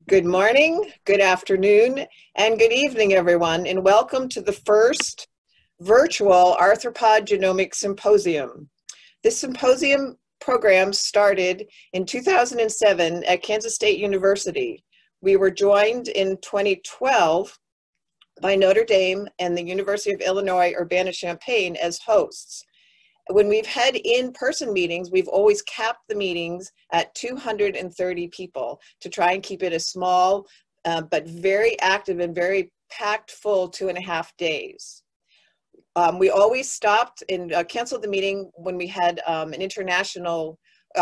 Good morning, good afternoon, and good evening, everyone, and welcome to the first virtual Arthropod Genomics Symposium. This symposium program started in 2007 at Kansas State University. We were joined in 2012 by Notre Dame and the University of Illinois Urbana-Champaign as hosts. When we've had in-person meetings, we've always capped the meetings at 230 people to try and keep it a small, but very active and very packed full 2.5 days. We always stopped and canceled the meeting when we had an international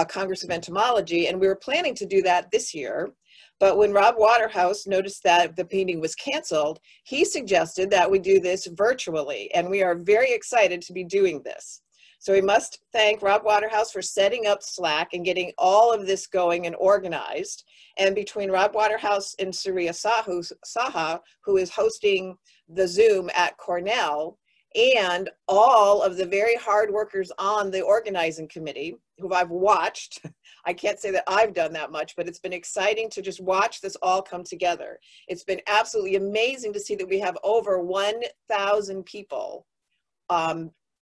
Congress of Entomology, and we were planning to do that this year. But when Rob Waterhouse noticed that the meeting was canceled, he suggested that we do this virtually, and we are very excited to be doing this. So we must thank Rob Waterhouse for setting up Slack and getting all of this going and organized. And between Rob Waterhouse and Surya Saha, who is hosting the Zoom at Cornell, and all of the very hard workers on the organizing committee, who I've watched, I can't say that I've done that much, but it's been exciting to just watch this all come together. It's been absolutely amazing to see that we have over 1,000 people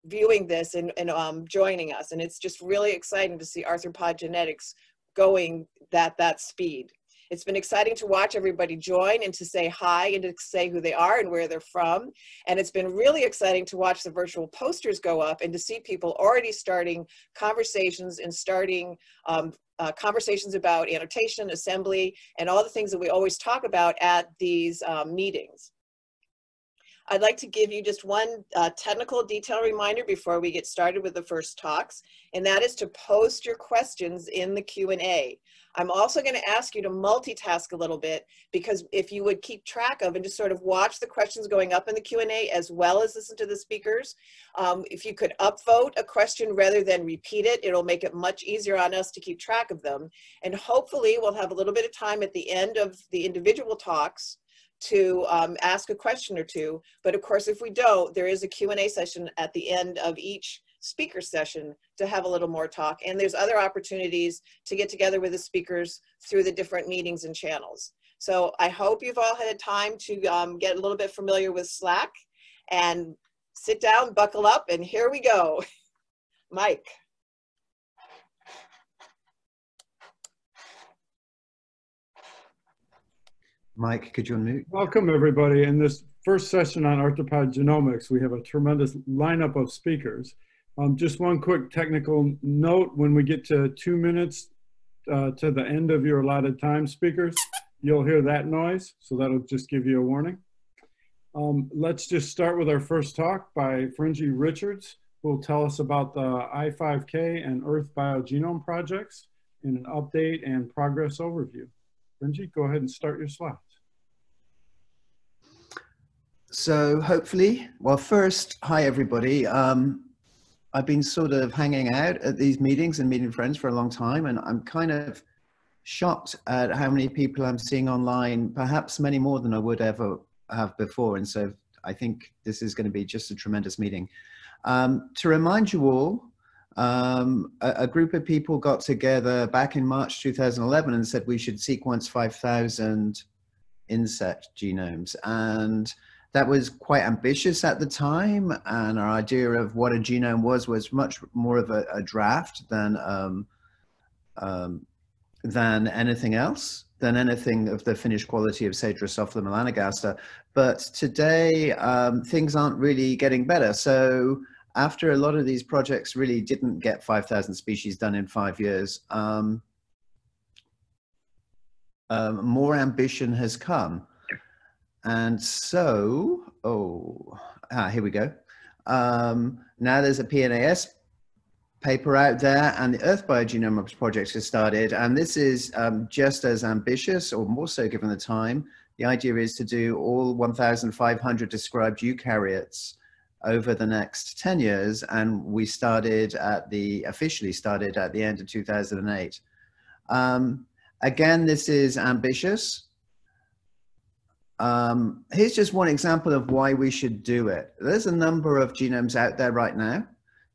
viewing this and joining us, and it's just really exciting to see arthropod genetics going that speed. It's been exciting to watch everybody join and to say hi and to say who they are and where they're from, and it's been really exciting to watch the virtual posters go up and to see people already starting conversations and starting conversations about annotation, assembly, and all the things that we always talk about at these meetings. I'd like to give you just one technical detail reminder before we get started with the first talks, and that is to post your questions in the Q&A. I'm also going to ask you to multitask a little bit, because if you would keep track of and just sort of watch the questions going up in the Q&A as well as listen to the speakers. If you could upvote a question rather than repeat it, it'll make it much easier on us to keep track of them. And hopefully we'll have a little bit of time at the end of the individual talks to ask a question or two. But of course, if we don't, there is a Q&A session at the end of each speaker session to have a little more talk. And there's other opportunities to get together with the speakers through the different meetings and channels. So I hope you've all had time to get a little bit familiar with Slack, and sit down, buckle up, and here we go. Mike. Mike, could you unmute? Welcome, everybody. In this first session on arthropod genomics, we have a tremendous lineup of speakers. Just one quick technical note: when we get to 2 minutes to the end of your allotted time, speakers, you'll hear that noise, so that'll just give you a warning. Let's just start with our first talk by Fringy Richards, who will tell us about the I5K and Earth Biogenome projects in an update and progress overview. Fringy, go ahead and start your slides. So hopefully, well, first, hi everybody. I've been sort of hanging out at these meetings and meeting friends for a long time, and I'm kind of shocked at how many people I'm seeing online, perhaps many more than I would ever have before. And so I think this is going to be just a tremendous meeting. To remind you all, a group of people got together back in March 2011 and said we should sequence 5,000 insect genomes, and that was quite ambitious at the time, and our idea of what a genome was much more of a draft than anything else, than anything of the finished quality of, say, Drosophila melanogaster. But today, things aren't really getting better. So after a lot of these projects really didn't get 5,000 species done in 5 years, more ambition has come. And so, here we go. Now there's a PNAS paper out there, and the Earth Biogenome Project has started. And this is just as ambitious, or more so given the time. The idea is to do all 1,500 described eukaryotes over the next 10 years. And we started officially started at the end of 2008. Again, this is ambitious. Here's just one example of why we should do it. There's a number of genomes out there right now.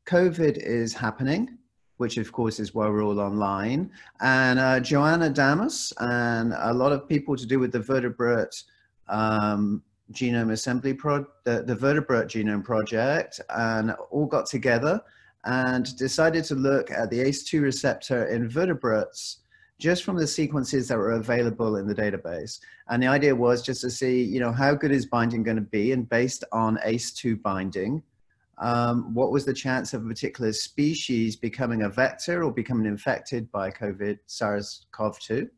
COVID is happening. which of course is why we're all online. And Joanna Damas and a lot of people to do with the vertebrate genome assembly the vertebrate genome project, and all got together and decided to look at the ACE2 receptor in vertebrates just from the sequences that were available in the database. And the idea was just to see, you know, how good is binding going to be, and based on ACE2 binding, what was the chance of a particular species becoming a vector or becoming infected by SARS-CoV-2.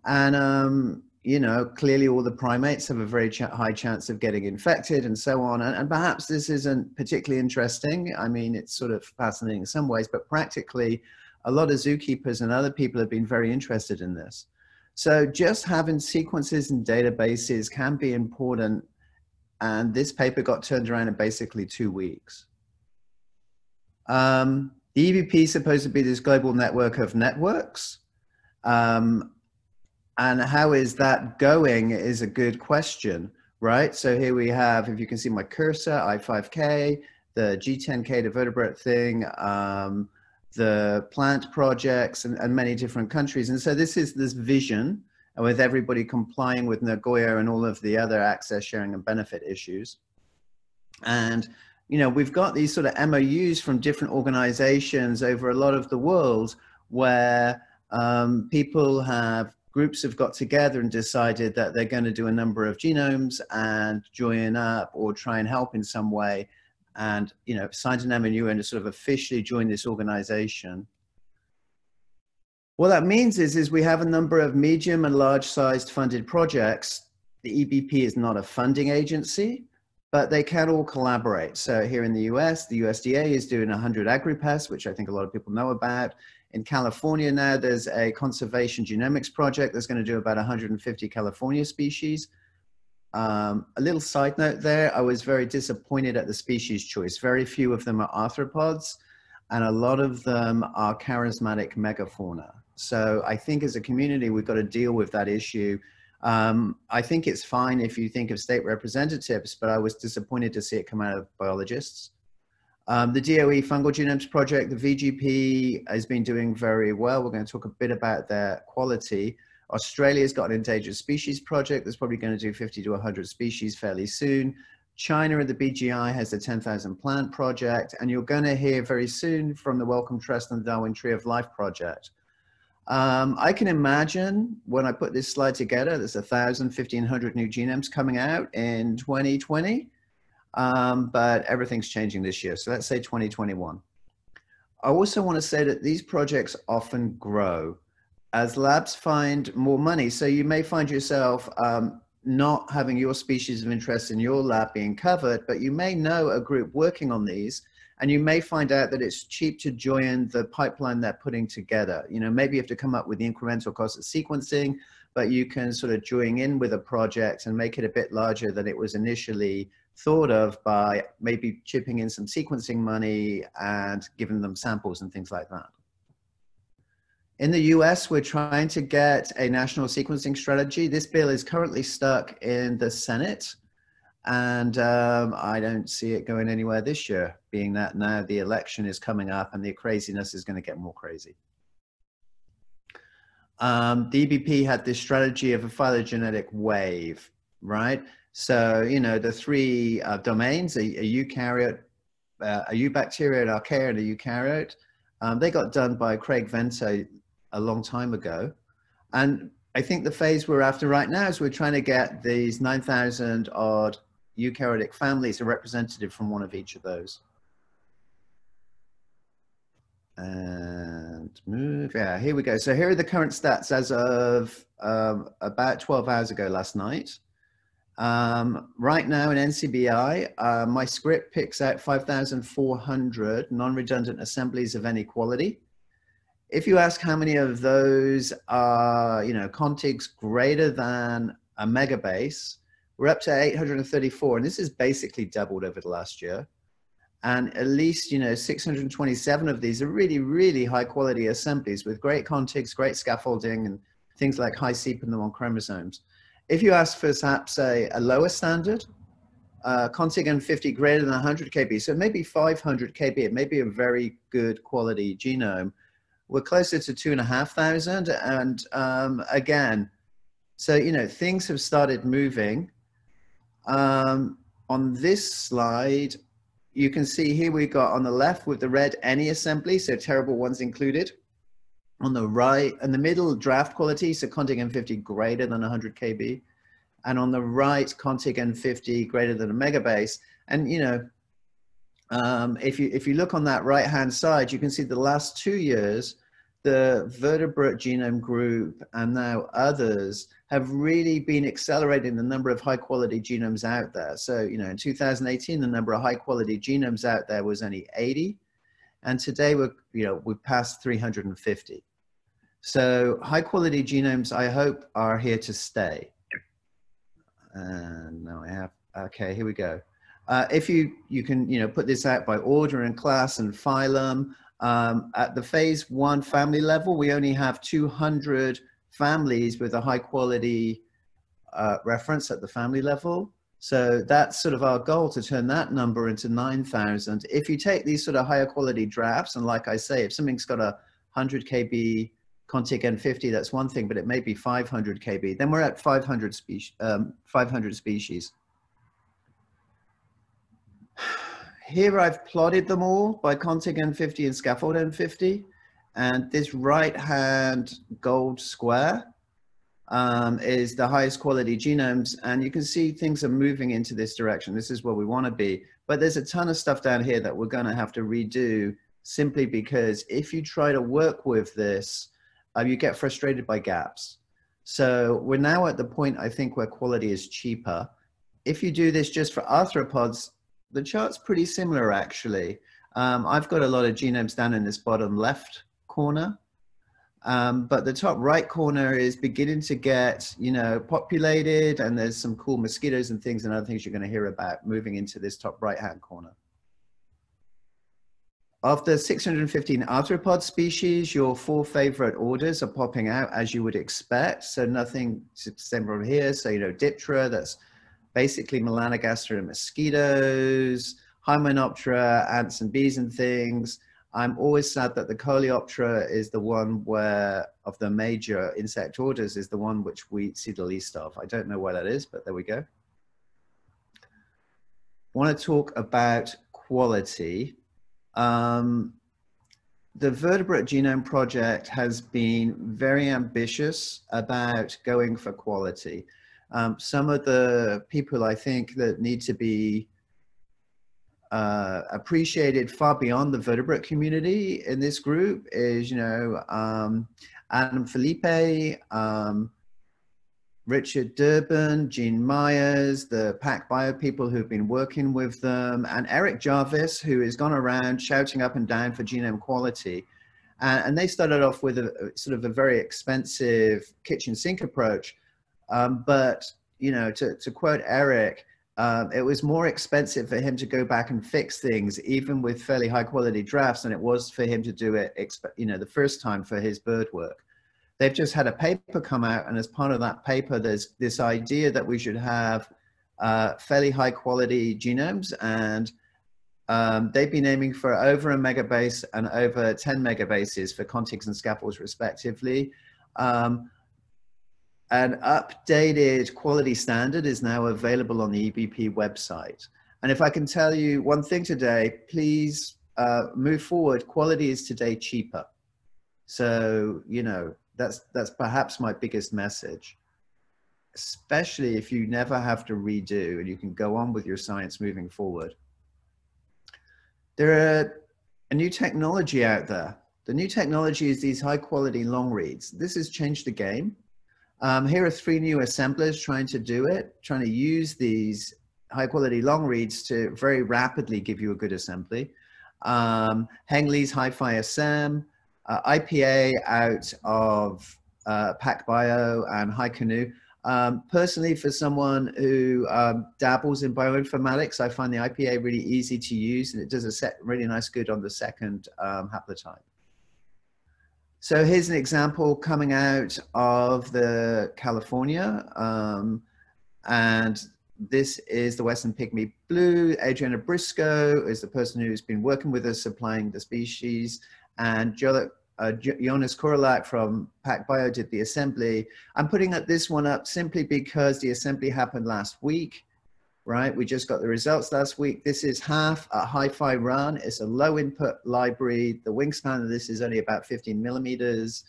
And, you know, clearly all the primates have a very high chance of getting infected and so on. And perhaps this isn't particularly interesting. I mean, it's sort of fascinating in some ways, but practically a lot of zookeepers and other people have been very interested in this. So just having sequences and databases can be important. And this paper got turned around in basically 2 weeks. The EBP is supposed to be this global network of networks. And how is that going is a good question, right? So here we have, if you can see my cursor, I5K, the G10K, the vertebrate thing, the plant projects, and many different countries. And so this is this vision with everybody complying with Nagoya and all of the other access, sharing, and benefit issues. And, you know, we've got these sort of MOUs from different organizations over a lot of the world where groups have got together and decided that they're going to do a number of genomes and join up or try and help in some way, and, you know, signed an MOU and to sort of officially join this organization. What that means is we have a number of medium and large sized funded projects. The EBP is not a funding agency, but they can all collaborate. So here in the US, the USDA is doing 100 agripests, which I think a lot of people know about. In California now, there's a conservation genomics project that's going to do about 150 California species. A little side note there, I was very disappointed at the species choice. Very few of them are arthropods, and a lot of them are charismatic megafauna. So I think as a community, we've got to deal with that issue. I think it's fine if you think of state representatives, but I was disappointed to see it come out of biologists. The DOE Fungal Genomes Project, the VGP, has been doing very well. We're going to talk a bit about their quality. Australia's got an endangered species project that's probably going to do 50 to 100 species fairly soon. China at the BGI has a 10,000 plant project, and you're going to hear very soon from the Wellcome Trust and the Darwin Tree of Life project. I can imagine when I put this slide together, there's 1,000, 1,500 new genomes coming out in 2020. But everything's changing this year. So let's say 2021. I also want to say that these projects often grow as labs find more money. So you may find yourself not having your species of interest in your lab being covered, but you may know a group working on these, and you may find out that it's cheap to join the pipeline they're putting together. You know, maybe you have to come up with the incremental cost of sequencing, but you can sort of join in with a project and make it a bit larger than it was initially thought of by maybe chipping in some sequencing money and giving them samples and things like that. In the US, we're trying to get a national sequencing strategy. This bill is currently stuck in the Senate, and I don't see it going anywhere this year, being that now the election is coming up and the craziness is going to get more crazy. The EBP had this strategy of a phylogenetic wave, right? So, you know, the three domains, a eukaryote, a eubacteria, an archaea, and a eukaryote, they got done by Craig Venter a long time ago. And I think the phase we're after right now is we're trying to get these 9,000 odd eukaryotic families, a representative from one of each of those. And move, yeah, here we go. So here are the current stats as of about 12 hours ago last night. Right now in NCBI, my script picks out 5,400 non-redundant assemblies of any quality. If you ask how many of those are, you know, contigs greater than a megabase, we're up to 834, and this is basically doubled over the last year. And at least, you know, 627 of these are really, really high quality assemblies with great contigs, great scaffolding, and things like high seep in them on chromosomes. If you ask for perhaps a lower standard, contig 50 greater than 100 kb, so maybe 500 kb, it may be a very good quality genome. We're closer to 2,500, and again, so, you know, things have started moving. On this slide, you can see here we got on the left with the red any assembly, so terrible ones included. On the right, in the middle, draft quality, so contig 50 greater than 100 kb. And on the right, contig 50 greater than a megabase. And, you know, if you look on that right-hand side, you can see the last 2 years, the vertebrate genome group and now others have really been accelerating the number of high-quality genomes out there. So, you know, in 2018, the number of high-quality genomes out there was only 80. And today, we've passed 350. So high-quality genomes, I hope, are here to stay. And now I have, okay, here we go. If you can, you know, put this out by order and class and phylum. At the phase 1 family level, we only have 200 families with a high quality reference at the family level. So that's sort of our goal, to turn that number into 9,000. If you take these sort of higher quality drafts, and like I say, if something's got a 100 kb contig 50, that's one thing, but it may be 500 kb, then we're at 500 species. 500 species. Here I've plotted them all by contig 50 and scaffold N50. And this right-hand gold square is the highest quality genomes. And you can see things are moving into this direction. This is where we want to be. But there's a ton of stuff down here that we're going to have to redo, simply because if you try to work with this, you get frustrated by gaps. So we're now at the point, I think, where quality is cheaper. If you do this just for arthropods, the chart's pretty similar, actually. I've got a lot of genomes down in this bottom left corner, but the top right corner is beginning to get, you know, populated, and there's some cool mosquitoes and things and other things you're going to hear about moving into this top right-hand corner. Of the 615 arthropod species, your 4 favorite orders are popping out, as you would expect. So nothing similar here. So, you know, Diptera, that's basically melanogaster and mosquitoes, Hymenoptera, ants and bees and things. I'm always sad that the Coleoptera is the one where, of the major insect orders, is the one which we see the least of. I don't know why that is, but there we go. I want to talk about quality. The Vertebrate Genome Project has been very ambitious about going for quality. Some of the people I think that need to be appreciated far beyond the vertebrate community in this group is, you know, Adam Felipe, Richard Durbin, Gene Myers, the PacBio people who've been working with them, and Eric Jarvis, who has gone around shouting up and down for genome quality. And they started off with a sort of a very expensive kitchen sink approach. But, you know, to quote Eric, it was more expensive for him to go back and fix things, even with fairly high quality drafts, than it was for him to do it, you know, the first time for his bird work. They've just had a paper come out, and as part of that paper, there's this idea that we should have fairly high quality genomes, and they've been aiming for over a megabase and over 10 megabases for contigs and scaffolds respectively. An updated quality standard is now available on the EBP website. And if I can tell you one thing today, please move forward. Quality is today cheaper. So, you know, that's perhaps my biggest message, especially if you never have to redo and you can go on with your science moving forward. There are a new technology out there. The new technology is these high quality long reads. This has changed the game. Here are 3 new assemblers trying to do it, trying to use these high quality long reads to very rapidly give you a good assembly. Hengley's Hi-Fi SM, IPA out of PacBio and HiCanoe. Personally, for someone who dabbles in bioinformatics, I find the IPA really easy to use, and it does a really nice good on the second haplotype. So here's an example coming out of the California, and this is the Western Pygmy Blue. Adriana Briscoe is the person who's been working with us supplying the species. And Jonas Korolak from PacBio did the assembly. I'm putting this one up simply because the assembly happened last week, right? We just got the results last week. This is half a hi-fi run. It's a low input library. The wingspan of this is only about 15 millimeters.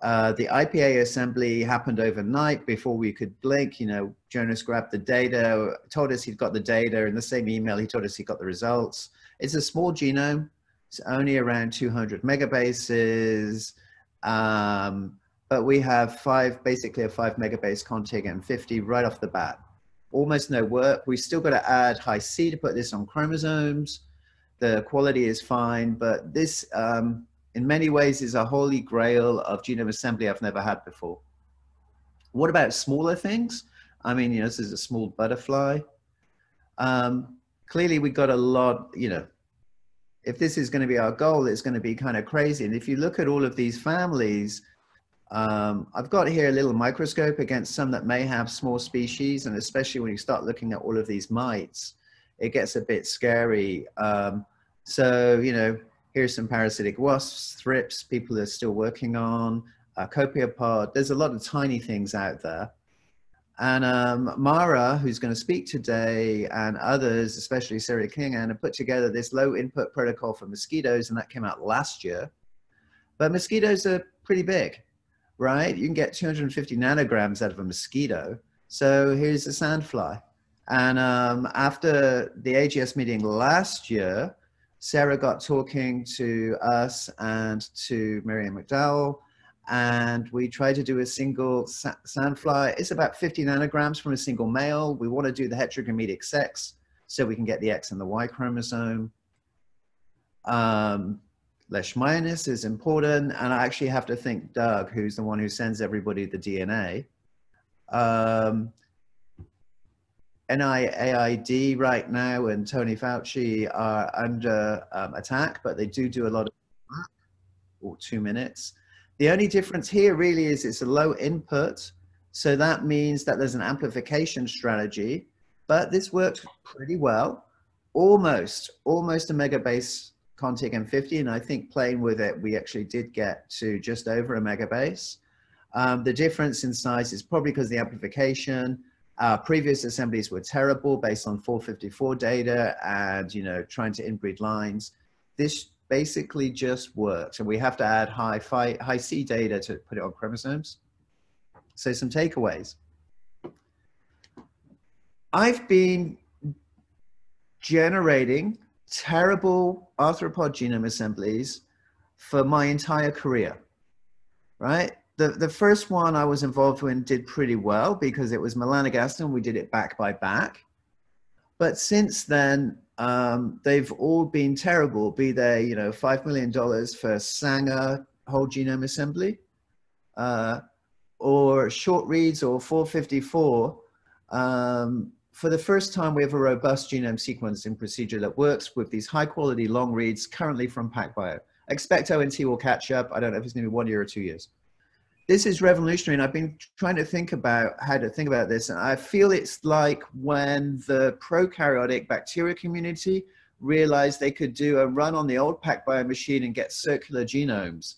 The IPA assembly happened overnight before we could blink. You know, Jonas grabbed the data, told us he'd got the data. In the same email, he told us he got the results. It's a small genome. It's only around 200 megabases. But we have basically a 5 megabase config and 50 right off the bat. Almost no work. We've still got to add high C to put this on chromosomes. The quality is fine, but this, in many ways, is a holy grail of genome assembly I've never had before. What about smaller things? I mean, you know, this is a small butterfly. Clearly, we got a lot, you know, if this is going to be our goal, it's going to be kind of crazy. And if you look at all of these families, I've got here a little microscope against some that may have small species, and especially when you start looking at all of these mites, it gets a bit scary. So, you know, here's some parasitic wasps, thrips, people are still working on, copiapod. There's a lot of tiny things out there. And Mara, who's going to speak today, and others, especially Sarah King, have put together this low input protocol for mosquitoes, and that came out last year. But mosquitoes are pretty big, right? You can get 250 nanograms out of a mosquito. So here's a sandfly. And after the AGS meeting last year, Sarah got talking to us and to Miriam McDowell, and we tried to do a single sandfly. It's about 50 nanograms from a single male. We want to do the heterogametic sex so we can get the X and the Y chromosome. Leishmaniasis is important, and I actually have to thank Doug, who's the one who sends everybody the DNA. NIAID right now and Tony Fauci are under attack, but they do a lot of work, or 2 minutes. The only difference here really is it's a low input. So that means that there's an amplification strategy, but this works pretty well. Almost a megabase config and 50. And I think playing with it, we actually did get to just over a megabase. The difference in size is probably because of the amplification. Previous assemblies were terrible based on 454 data and, you know, trying to inbreed lines. This basically just works, and we have to add high C data to put it on chromosomes. So some takeaways. I've been generating terrible arthropod genome assemblies for my entire career, right? The first one I was involved in did pretty well because it was melanogaster. We did it back by back. But since then, they've all been terrible, be they, you know, $5 million for Sanger whole genome assembly, or short reads or 454. For the first time, we have a robust genome sequencing procedure that works with these high quality long reads currently from PacBio. I expect ONT will catch up. I don't know if it's going to be 1 year or 2 years. This is revolutionary, and I've been trying to think about how to think about this, and I feel it's like when the prokaryotic bacteria community realized they could do a run on the old PacBio machine and get circular genomes,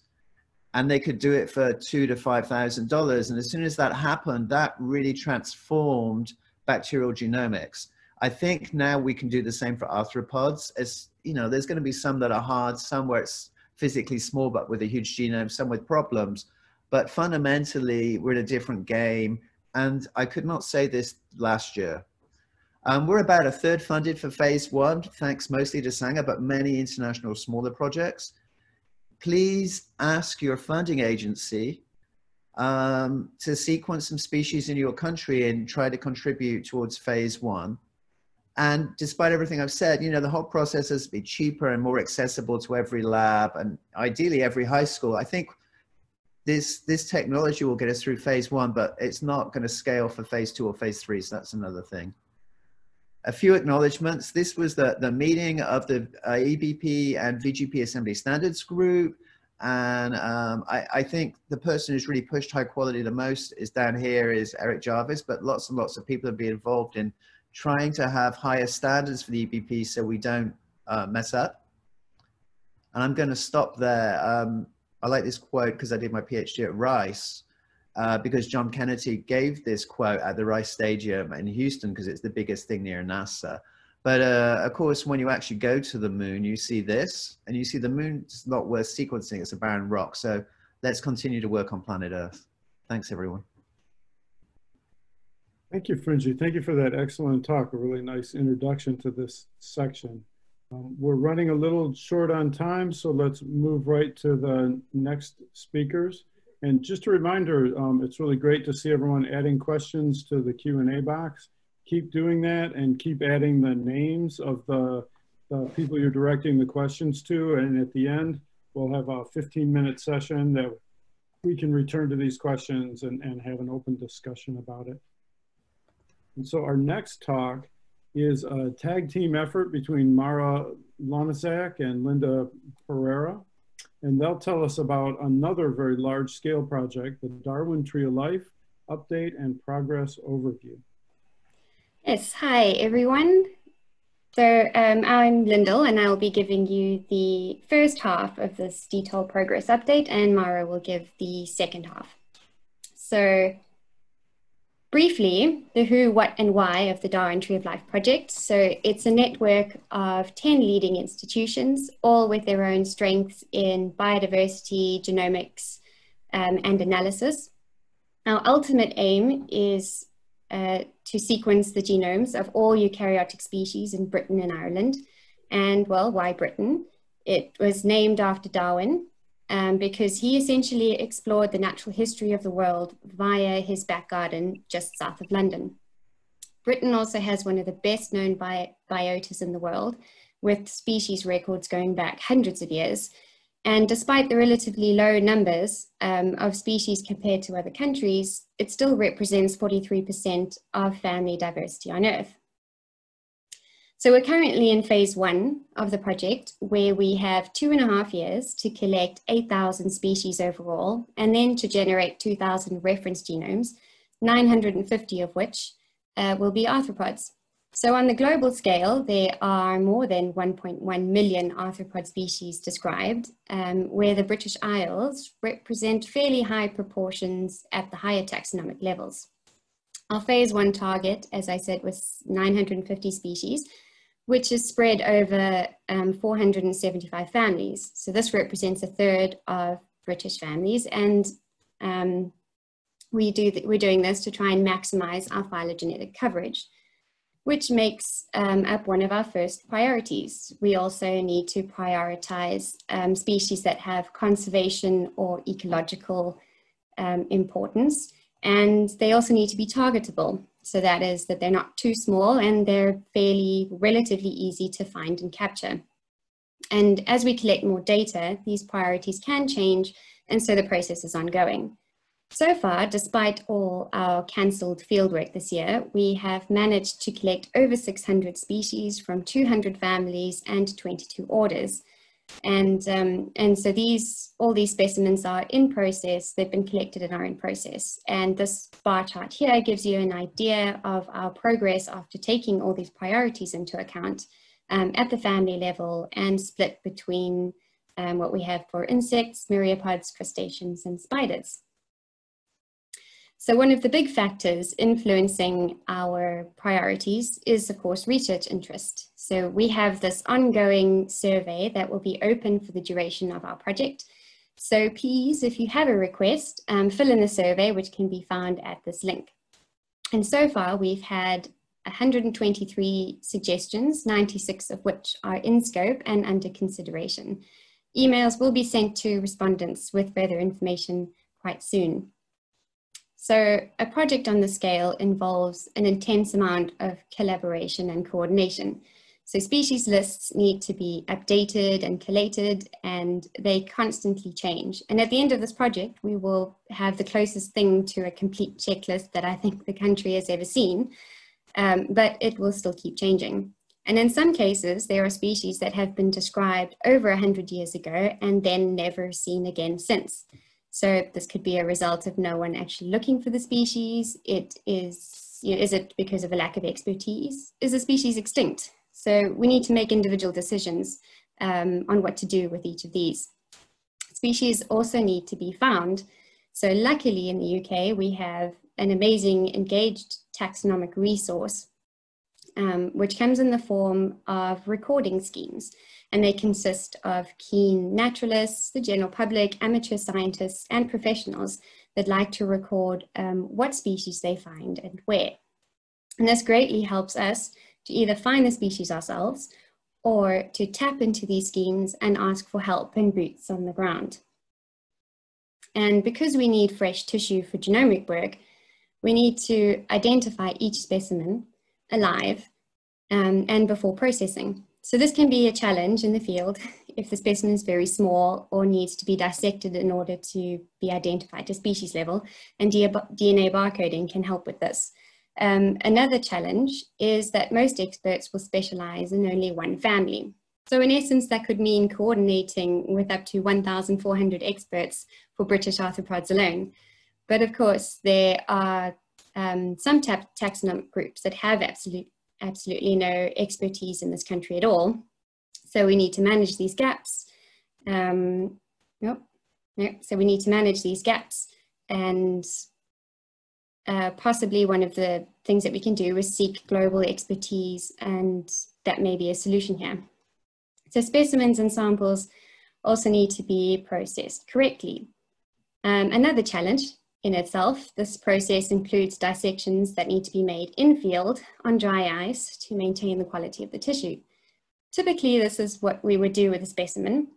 and they could do it for $2,000 to $5,000. And as soon as that happened, that really transformed bacterial genomics. I think now we can do the same for arthropods. As you know, there's going to be some that are hard, some where it's physically small but with a huge genome, some with problems. But fundamentally, we're in a different game. And I could not say this last year. We're about a third funded for phase 1, thanks mostly to Sanger, but many international smaller projects. Please ask your funding agency to sequence some species in your country and try to contribute towards phase 1. And despite everything I've said, you know, the whole process has to be cheaper and more accessible to every lab and ideally every high school. I think this technology will get us through phase 1, but it's not going to scale for phase 2 or phase 3. So that's another thing. A few acknowledgements. This was the meeting of the EBP and VGP Assembly Standards Group. And I think the person who's really pushed high quality the most is down here is Eric Jarvis, but lots and lots of people have been involved in trying to have higher standards for the EBP so we don't mess up. And I'm going to stop there. I like this quote because I did my PhD at Rice, because John Kennedy gave this quote at the Rice Stadium in Houston because it's the biggest thing near NASA. But of course, when you actually go to the moon, you see this, and you see the moon's not worth sequencing, it's a barren rock. So let's continue to work on planet Earth. Thanks, everyone. Thank you, Fringy. Thank you for that excellent talk, a really nice introduction to this section. We're running a little short on time, so let's move right to the next speakers. And just a reminder, it's really great to see everyone adding questions to the Q&A box. Keep doing that and keep adding the names of the people you're directing the questions to. And at the end, we'll have a 15-minute session that we can return to these questions and have an open discussion about it. And so our next talk is a tag team effort between Mara Lawniczak and Lyndall Pereira. And they'll tell us about another very large scale project, the Darwin Tree of Life Update and Progress Overview. Yes, hi everyone. So I'm Lyndall and I'll be giving you the first half of this detailed progress update, and Mara will give the second half. So briefly, the who, what and why of the Darwin Tree of Life project. So it's a network of 10 leading institutions, all with their own strengths in biodiversity, genomics, and analysis. Our ultimate aim is to sequence the genomes of all eukaryotic species in Britain and Ireland. And well, why Britain? It was named after Darwin because he essentially explored the natural history of the world via his back garden just south of London. Britain also has one of the best known biotas in the world, with species records going back hundreds of years. And despite the relatively low numbers of species compared to other countries, it still represents 43% of family diversity on Earth. So we're currently in phase 1 of the project, where we have 2.5 years to collect 8,000 species overall, and then to generate 2,000 reference genomes, 950 of which will be arthropods. So on the global scale, there are more than 1.1 million arthropod species described, where the British Isles represent fairly high proportions at the higher taxonomic levels. Our phase 1 target, as I said, was 950 species, which is spread over 475 families. So this represents 1/3 of British families, and we're doing this to try and maximize our phylogenetic coverage, which makes up one of our first priorities. We also need to prioritize species that have conservation or ecological importance, and they also need to be targetable. So that is that they're not too small and they're fairly relatively easy to find and capture. And as we collect more data, these priorities can change, and so the process is ongoing. So far, despite all our cancelled fieldwork this year, we have managed to collect over 600 species from 200 families and 22 orders. And so all these specimens are in process, they've been collected and are in process. And this bar chart here gives you an idea of our progress after taking all these priorities into account at the family level, and split between what we have for insects, myriapods, crustaceans, and spiders. So one of the big factors influencing our priorities is, of course, research interest. So we have this ongoing survey that will be open for the duration of our project. So please, if you have a request, fill in the survey, which can be found at this link. And so far, we've had 123 suggestions, 96 of which are in scope and under consideration. Emails will be sent to respondents with further information quite soon. So a project on this scale involves an intense amount of collaboration and coordination. So species lists need to be updated and collated, and they constantly change. And at the end of this project, we will have the closest thing to a complete checklist that I think the country has ever seen, but it will still keep changing. And in some cases, there are species that have been described over 100 years ago and then never seen again since. So this could be a result of no one actually looking for the species. It is is it because of a lack of expertise? Is a species extinct? So we need to make individual decisions on what to do with each of these. Species also need to be found. So luckily in the UK, we have an amazing engaged taxonomic resource, which comes in the form of recording schemes. And they consist of keen naturalists, the general public, amateur scientists, and professionals that like to record what species they find and where. And this greatly helps us to either find the species ourselves or to tap into these schemes and ask for help and boots on the ground. And because we need fresh tissue for genomic work, we need to identify each specimen alive and before processing. So this can be a challenge in the field if the specimen is very small or needs to be dissected in order to be identified to species level, and DNA barcoding can help with this. Another challenge is that most experts will specialize in only one family. So in essence, that could mean coordinating with up to 1,400 experts for British arthropods alone. But of course, there are some taxonomic groups that have absolutely no expertise in this country at all. So we need to manage these gaps. So we need to manage these gaps, and possibly one of the things that we can do is seek global expertise, and that may be a solution here. So specimens and samples also need to be processed correctly. Another challenge in itself, this process includes dissections that need to be made in field on dry ice to maintain the quality of the tissue. Typically, this is what we would do with a specimen.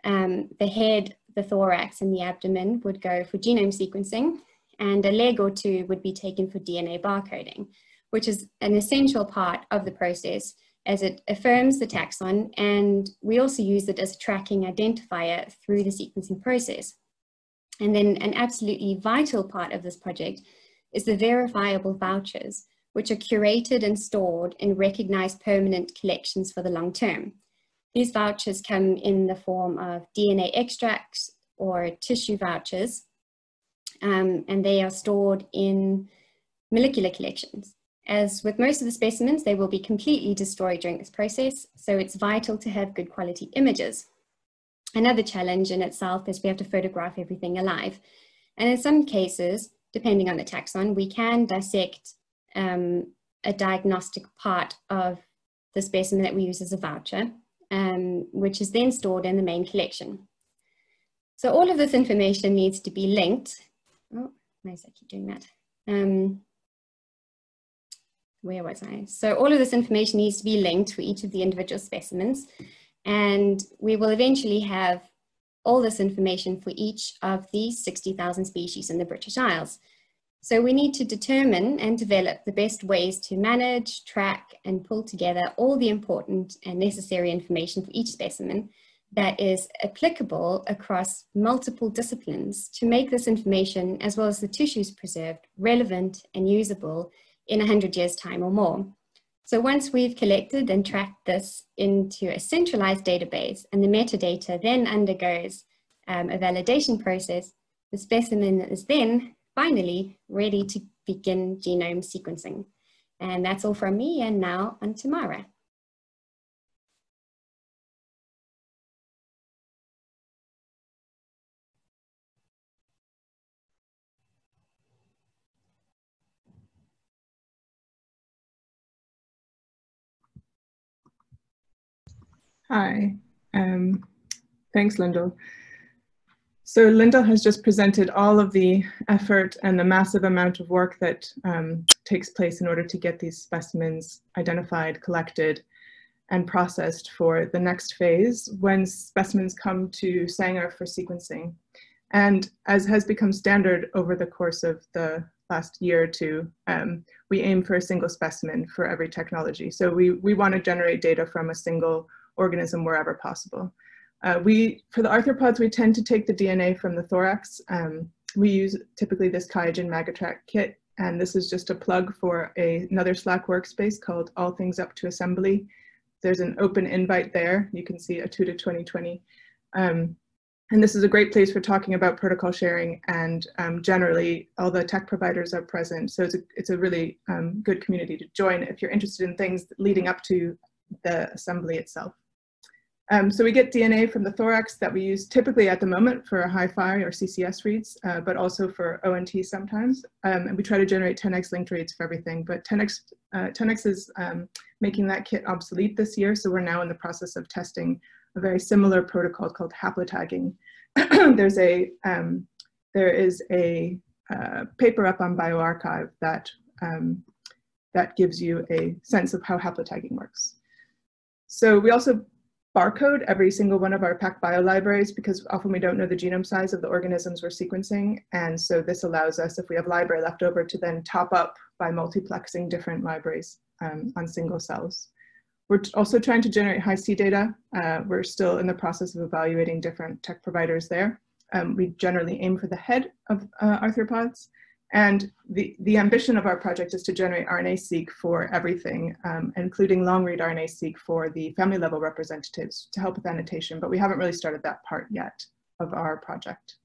The head, the thorax, and the abdomen would go for genome sequencing, and a leg or two would be taken for DNA barcoding, which is an essential part of the process as it affirms the taxon, and we also use it as a tracking identifier through the sequencing process. And then an absolutely vital part of this project is the verifiable vouchers, which are curated and stored in recognized permanent collections for the long term. These vouchers come in the form of DNA extracts or tissue vouchers, and they are stored in molecular collections. As with most of the specimens, they will be completely destroyed during this process, so it's vital to have good quality images. Another challenge in itself is we have to photograph everything alive. And in some cases, depending on the taxon, we can dissect a diagnostic part of the specimen that we use as a voucher, which is then stored in the main collection. So all of this information needs to be linked. Oh, nice, I keep doing that. Where was I? So all of this information needs to be linked for each of the individual specimens, and we will eventually have all this information for each of the 60,000 species in the British Isles. So we need to determine and develop the best ways to manage, track, and pull together all the important and necessary information for each specimen that is applicable across multiple disciplines to make this information, as well as the tissues preserved, relevant and usable in 100 years' time or more. So once we've collected and tracked this into a centralized database and the metadata then undergoes a validation process, the specimen is then finally ready to begin genome sequencing. And that's all from me, and now on to Mara. Hi, thanks, Lyndall. So Lyndall has just presented all of the effort and the massive amount of work that takes place in order to get these specimens identified, collected, and processed for the next phase when specimens come to Sanger for sequencing. And as has become standard over the course of the last year or two, we aim for a single specimen for every technology. So we want to generate data from a single organism wherever possible. For the arthropods, we tend to take the DNA from the thorax. We use typically this QIAGEN MagaTrack kit, and this is just a plug for another Slack workspace called All Things Up to Assembly. There's an open invite there. You can see a 2 to 2020. And this is a great place for talking about protocol sharing, and generally all the tech providers are present. So it's a really good community to join if you're interested in things leading up to the assembly itself. So we get DNA from the thorax that we use typically at the moment for hi-fi or CCS reads, but also for ONT sometimes. And we try to generate 10x linked reads for everything, but 10x is making that kit obsolete this year. So we're now in the process of testing a very similar protocol called haplotagging. There is a paper up on bioRxiv that gives you a sense of how haplotagging works. So we also barcode every single one of our PacBio libraries because often we don't know the genome size of the organisms we're sequencing. And so this allows us, if we have library left over, to then top up by multiplexing different libraries on single cells. We're also trying to generate high-C data. We're still in the process of evaluating different tech providers there. We generally aim for the head of arthropods. And the ambition of our project is to generate RNA-seq for everything, including long-read RNA-seq for the family-level representatives to help with annotation, but we haven't really started that part yet of our project.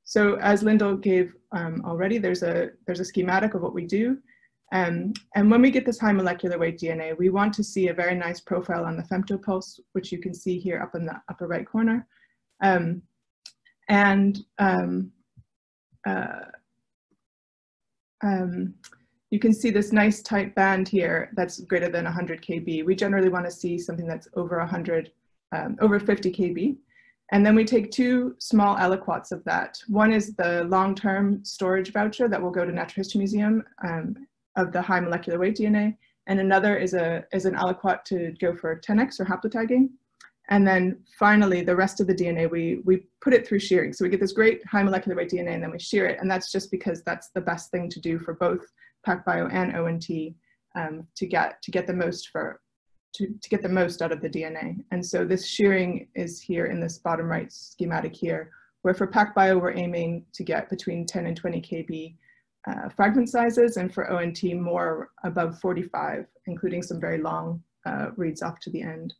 So as Lyndall gave already, there's a schematic of what we do. And when we get this high molecular weight DNA, we want to see a very nice profile on the femtopulse, which you can see here up in the upper right corner. You can see this nice tight band here that's greater than 100 kb. We generally want to see something that's over 50 kb. And then we take two small aliquots of that. One is the long-term storage voucher that will go to Natural History Museum of the high molecular weight DNA. And another is an aliquot to go for 10x or haplotagging. And then finally, the rest of the DNA, we put it through shearing. So we get this great high molecular weight DNA and then we shear it. And that's just because that's the best thing to do for both PacBio and ONT to get the most out of the DNA. And so this shearing is here in this bottom right schematic here, where for PacBio, we're aiming to get between 10 and 20 kb fragment sizes, and for ONT more above 45, including some very long reads off to the end.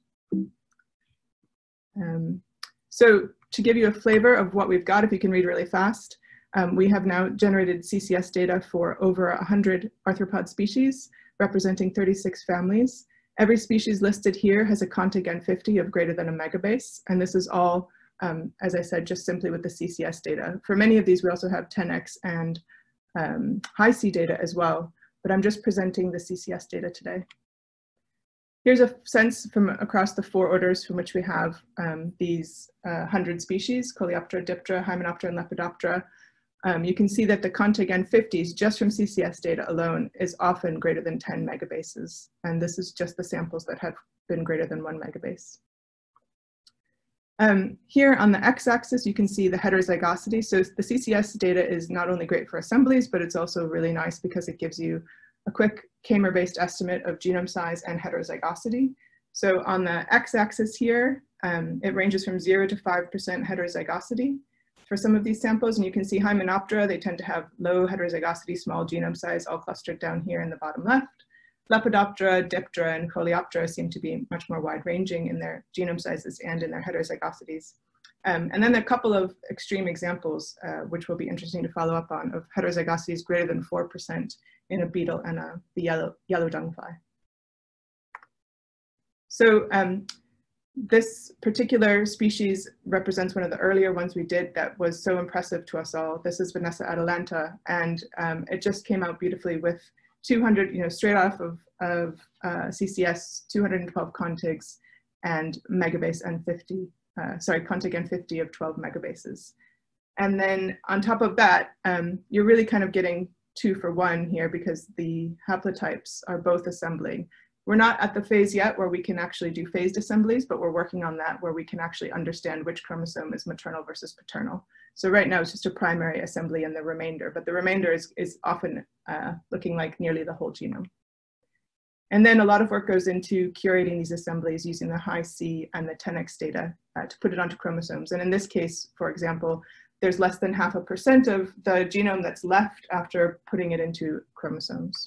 So to give you a flavor of what we've got, if you can read really fast, we have now generated CCS data for over 100 arthropod species, representing 36 families. Every species listed here has a contig N50 of greater than a megabase, and this is all, as I said, just simply with the CCS data. For many of these, we also have 10x and high-C data as well, but I'm just presenting the CCS data today. Here's a sense from across the 4 orders from which we have these 100 species: Coleoptera, Diptera, Hymenoptera, and Lepidoptera. You can see that the contig N50s, just from CCS data alone, is often greater than 10 megabases. And this is just the samples that have been greater than 1 megabase. Here on the x-axis, you can see the heterozygosity. So the CCS data is not only great for assemblies, but it's also really nice because it gives you a quick Kamer-based estimate of genome size and heterozygosity. So on the x-axis here, it ranges from 0 to 5% heterozygosity for some of these samples. And you can see Hymenoptera, they tend to have low heterozygosity, small genome size, all clustered down here in the bottom left. Lepidoptera, Diptera, and Coleoptera seem to be much more wide-ranging in their genome sizes and in their heterozygosities. And then a couple of extreme examples, which will be interesting to follow up on, of heterozygosities greater than 4% in a beetle and the yellow dung fly. So this particular species represents one of the earlier ones we did that was so impressive to us all. This is Vanessa atalanta, and it just came out beautifully with 200, straight off of CCS, 212 contigs and megabase N50, contig N50 of 12 megabases. And then on top of that, you're really kind of getting 2 for 1 here because the haplotypes are both assembling. We're not at the phase yet where we can actually do phased assemblies, but we're working on that where we can actually understand which chromosome is maternal versus paternal. So right now it's just a primary assembly and the remainder, but the remainder is often looking like nearly the whole genome. And then a lot of work goes into curating these assemblies using the high-C and the 10x data to put it onto chromosomes. And in this case, for example, there's less than 0.5% of the genome that's left after putting it into chromosomes.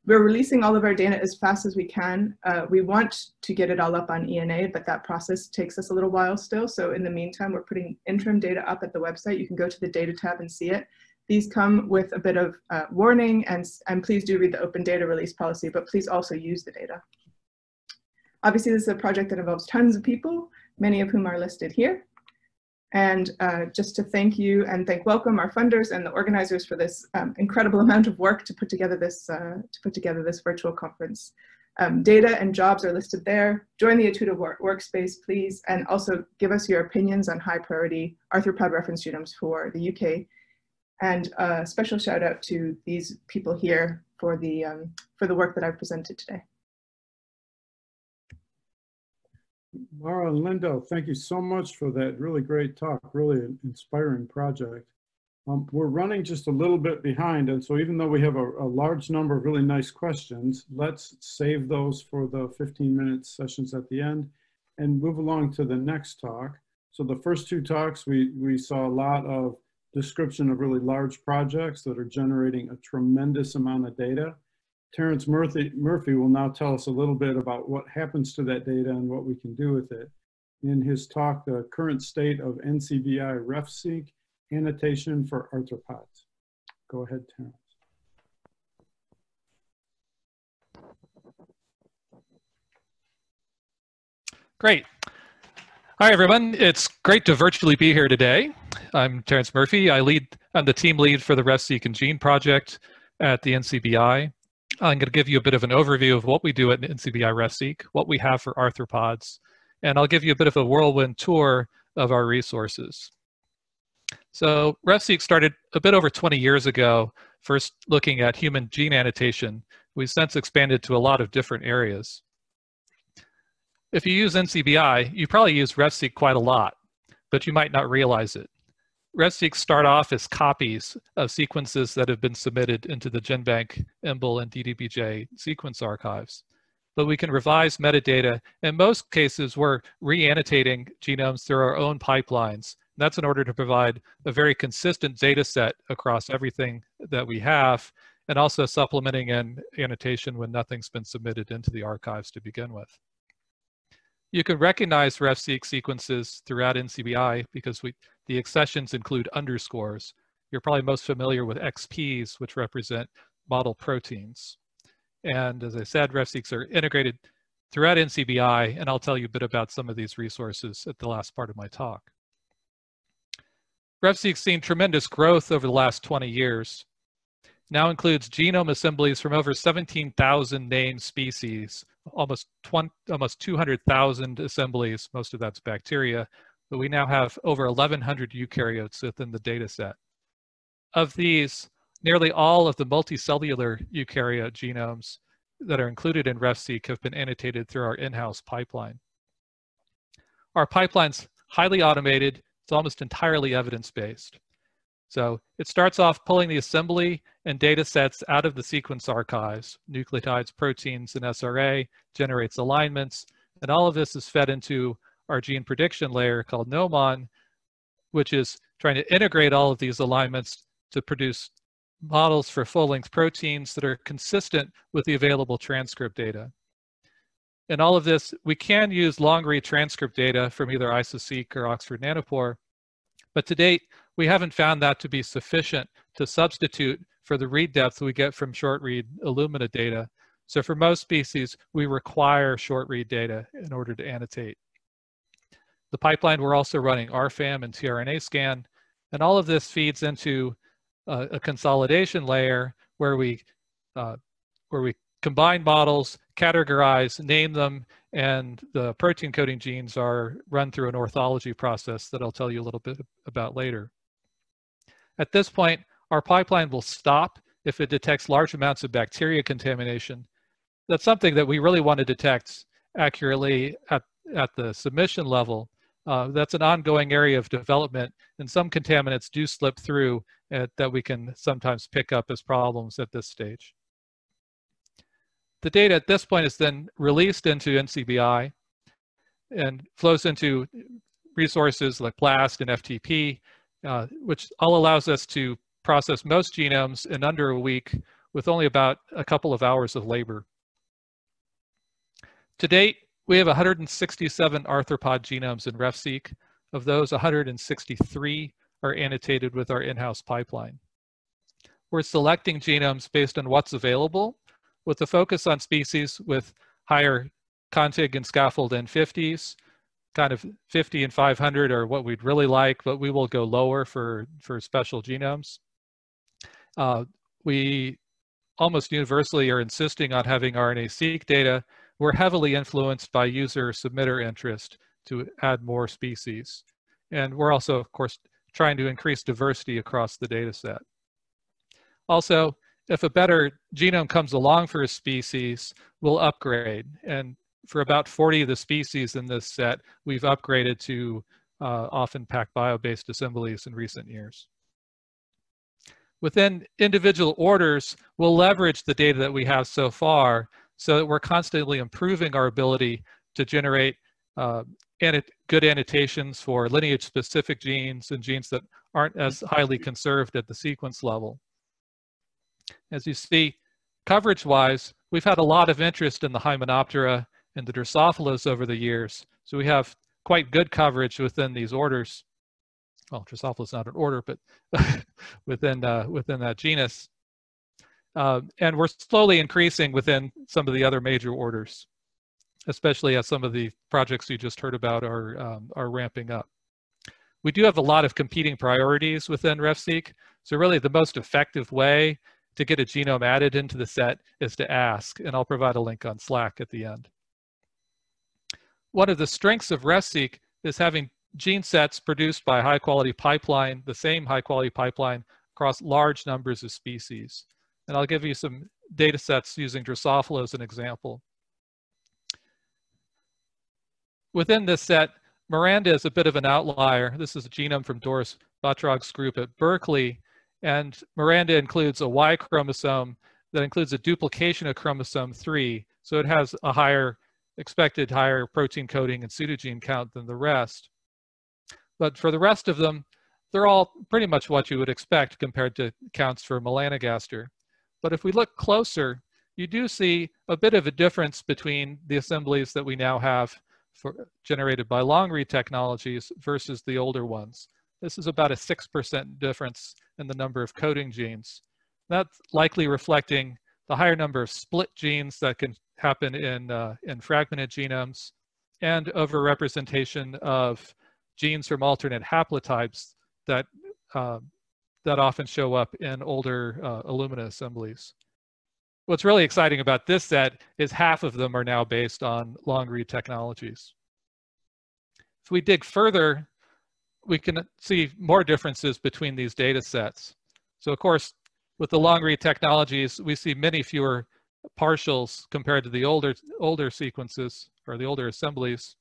We're releasing all of our data as fast as we can. We want to get it all up on ENA, but that process takes us a little while still. So in the meantime, we're putting interim data up at the website. You can go to the data tab and see it. These come with a bit of warning, and please do read the open data release policy, but please also use the data. Obviously, this is a project that involves tons of people, many of whom are listed here. And just to thank you and welcome our funders and the organizers for this incredible amount of work to put together this virtual conference. Data and jobs are listed there. Join the Etuda workspace, please, and also give us your opinions on high priority arthropod reference genomes for the UK. And a special shout out to these people here for the work that I've presented today. Laura and Lyndall, thank you so much for that really great talk, really inspiring project. We're running just a little bit behind, and so even though we have a large number of really nice questions, let's save those for the 15-minute sessions at the end and move along to the next talk. So the first two talks, we saw a lot of description of really large projects that are generating a tremendous amount of data. Terence Murphy will now tell us a little bit about what happens to that data and what we can do with it. In his talk, the current state of NCBI RefSeq annotation for arthropods. Go ahead, Terence. Great. Hi, everyone. It's great to virtually be here today. I'm Terence Murphy. I'm the team lead for the RefSeq and Gene project at the NCBI. I'm going to give you a bit of an overview of what we do at NCBI RefSeq, what we have for arthropods, and I'll give you a bit of a whirlwind tour of our resources. So RefSeq started a bit over 20 years ago, first looking at human gene annotation. We've since expanded to a lot of different areas. If you use NCBI, you probably use RefSeq quite a lot, but you might not realize it. RefSeq start off as copies of sequences that have been submitted into the GenBank, EMBL, and DDBJ sequence archives. But we can revise metadata. In most cases, we're re-annotating genomes through our own pipelines. That's in order to provide a very consistent data set across everything that we have, and also supplementing an annotation when nothing's been submitted into the archives to begin with. You can recognize RefSeq sequences throughout NCBI because the accessions include underscores. You're probably most familiar with XPs, which represent model proteins. And as I said, RefSeqs are integrated throughout NCBI, and I'll tell you a bit about some of these resources at the last part of my talk. RefSeq's seen tremendous growth over the last 20 years. Now includes genome assemblies from over 17,000 named species, almost 200,000 assemblies, most of that's bacteria, but we now have over 1,100 eukaryotes within the data set. Of these, nearly all of the multicellular eukaryote genomes that are included in RefSeq have been annotated through our in-house pipeline. Our pipeline's highly automated. It's almost entirely evidence-based. So it starts off pulling the assembly and data sets out of the sequence archives, nucleotides, proteins, and SRA, generates alignments, and all of this is fed into our gene prediction layer called Gnomon, which is trying to integrate all of these alignments to produce models for full-length proteins that are consistent with the available transcript data. In all of this, we can use long-read transcript data from either IsoSeq or Oxford Nanopore, but to date, we haven't found that to be sufficient to substitute for the read depth we get from short-read Illumina data. So for most species, we require short-read data in order to annotate. The pipeline, we're also running RFAM and tRNA scan, and all of this feeds into a consolidation layer where we combine models, categorize, name them, and the protein coding genes are run through an orthology process that I'll tell you a little bit about later. At this point, our pipeline will stop if it detects large amounts of bacteria contamination. That's something that we really want to detect accurately at the submission level. That's an ongoing area of development, and some contaminants do slip through that we can sometimes pick up as problems at this stage. The data at this point is then released into NCBI and flows into resources like BLAST and FTP, which all allows us to process most genomes in under a week with only about a couple of hours of labor. To date, we have 167 arthropod genomes in RefSeq. Of those, 163 are annotated with our in-house pipeline. We're selecting genomes based on what's available, with a focus on species with higher contig and scaffold N50s. Kind of 50 and 500 are what we'd really like, but we will go lower for special genomes. We almost universally are insisting on having RNA-seq data. We're heavily influenced by user submitter interest to add more species. And we're also, of course, trying to increase diversity across the data set. Also, if a better genome comes along for a species, we'll upgrade. And for about 40 of the species in this set, we've upgraded to often PacBio-based assemblies in recent years. Within individual orders, we'll leverage the data that we have so far so that we're constantly improving our ability to generate good annotations for lineage-specific genes and genes that aren't as highly conserved at the sequence level. As you see, coverage-wise, we've had a lot of interest in the Hymenoptera and the Drosophilas over the years. So we have quite good coverage within these orders. Well, Drosophila is not an order, but within that genus. And we're slowly increasing within some of the other major orders, especially as some of the projects you just heard about are ramping up. We do have a lot of competing priorities within RefSeq. So really the most effective way to get a genome added into the set is to ask, and I'll provide a link on Slack at the end. One of the strengths of RefSeq is having gene sets produced by a high-quality pipeline, the same high-quality pipeline across large numbers of species. And I'll give you some data sets using Drosophila as an example. Within this set, Miranda is a bit of an outlier. This is a genome from Doris Batrog's group at Berkeley. And Miranda includes a Y chromosome that includes a duplication of chromosome 3. So it has a expected higher protein coding and pseudogene count than the rest. But for the rest of them, they're all pretty much what you would expect compared to counts for melanogaster. But if we look closer, you do see a bit of a difference between the assemblies that we now have generated by long-read technologies versus the older ones. This is about a 6% difference in the number of coding genes. That's likely reflecting the higher number of split genes that can happen in fragmented genomes and overrepresentation of genes from alternate haplotypes that often show up in older Illumina assemblies. What's really exciting about this set is half of them are now based on long-read technologies. If we dig further, we can see more differences between these data sets. So of course, with the long-read technologies, we see many fewer partials compared to the older sequences or the older assemblies.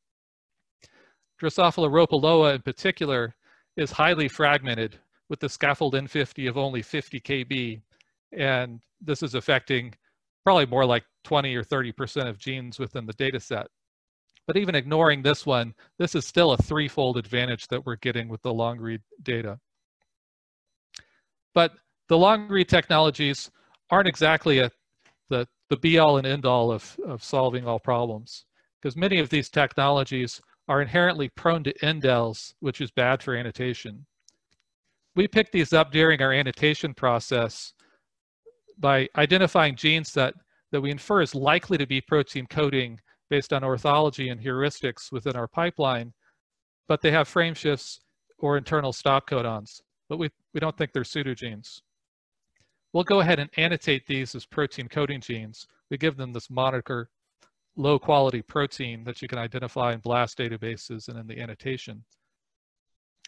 Drosophila rhopiloa in particular is highly fragmented with the scaffold N50 of only 50 kb. And this is affecting probably more like 20 or 30% of genes within the data set. But even ignoring this one, this is still a threefold advantage that we're getting with the long-read data. But the long-read technologies aren't exactly the be-all and end-all of solving all problems, because many of these technologies are inherently prone to indels, which is bad for annotation. We picked these up during our annotation process by identifying genes that we infer is likely to be protein coding based on orthology and heuristics within our pipeline, but they have frame shifts or internal stop codons, but we don't think they're pseudogenes. We'll go ahead and annotate these as protein coding genes. We give them this moniker, low quality protein, that you can identify in BLAST databases and in the annotation.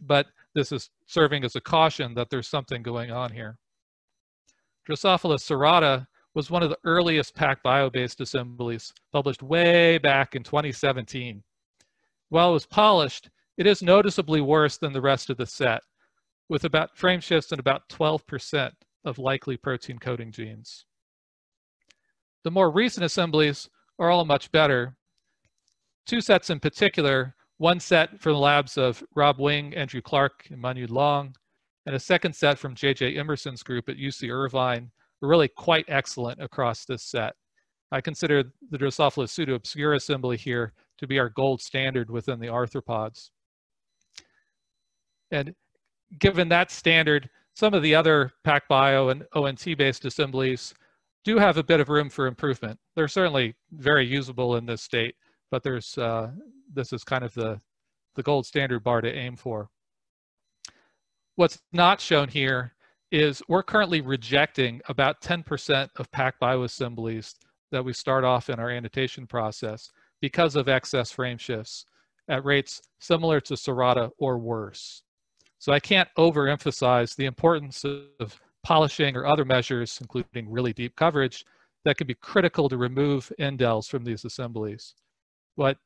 But this is serving as a caution that there's something going on here. Drosophila serrata was one of the earliest PacBio-based assemblies, published way back in 2017. While it was polished, it is noticeably worse than the rest of the set, with about frame shifts in about 12% of likely protein coding genes. The more recent assemblies are all much better. Two sets in particular, one set from the labs of Rob Wing, Andrew Clark, and Manu Long, and a second set from J.J. Emerson's group at UC Irvine, are really quite excellent across this set. I consider the Drosophila pseudo-obscura assembly here to be our gold standard within the arthropods. And given that standard, some of the other PacBio and ONT-based assemblies do have a bit of room for improvement. They're certainly very usable in this state, but there's this is kind of the gold standard bar to aim for. What's not shown here is we're currently rejecting about 10% of PacBio assemblies that we start off in our annotation process because of excess frame shifts at rates similar to Serrata or worse. So I can't overemphasize the importance of polishing or other measures, including really deep coverage, that can be critical to remove indels from these assemblies. What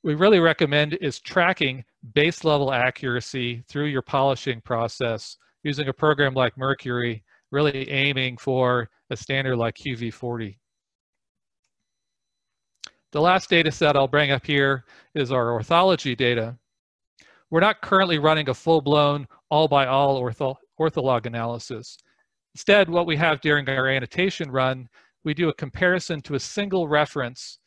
we really recommend is tracking base level accuracy through your polishing process using a program like Mercury, really aiming for a standard like QV40. The last data set I'll bring up here is our orthology data. We're not currently running a full-blown all-by-all ortholog analysis. Instead, what we have during our annotation run, we do a comparison to a single reference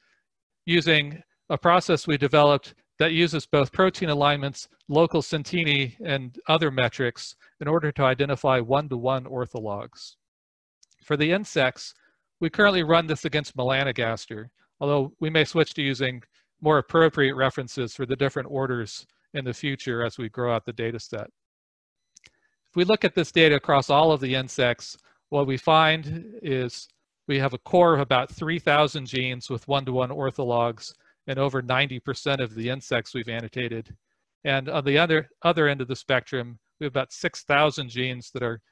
using a process we developed that uses both protein alignments, local centini, and other metrics in order to identify one-to-one orthologs. For the insects, we currently run this against melanogaster, although we may switch to using more appropriate references for the different orders in the future as we grow out the data set. If we look at this data across all of the insects, what we find is we have a core of about 3,000 genes with one-to-one orthologs and over 90% of the insects we've annotated. And on the other end of the spectrum, we have about 6,000 genes that are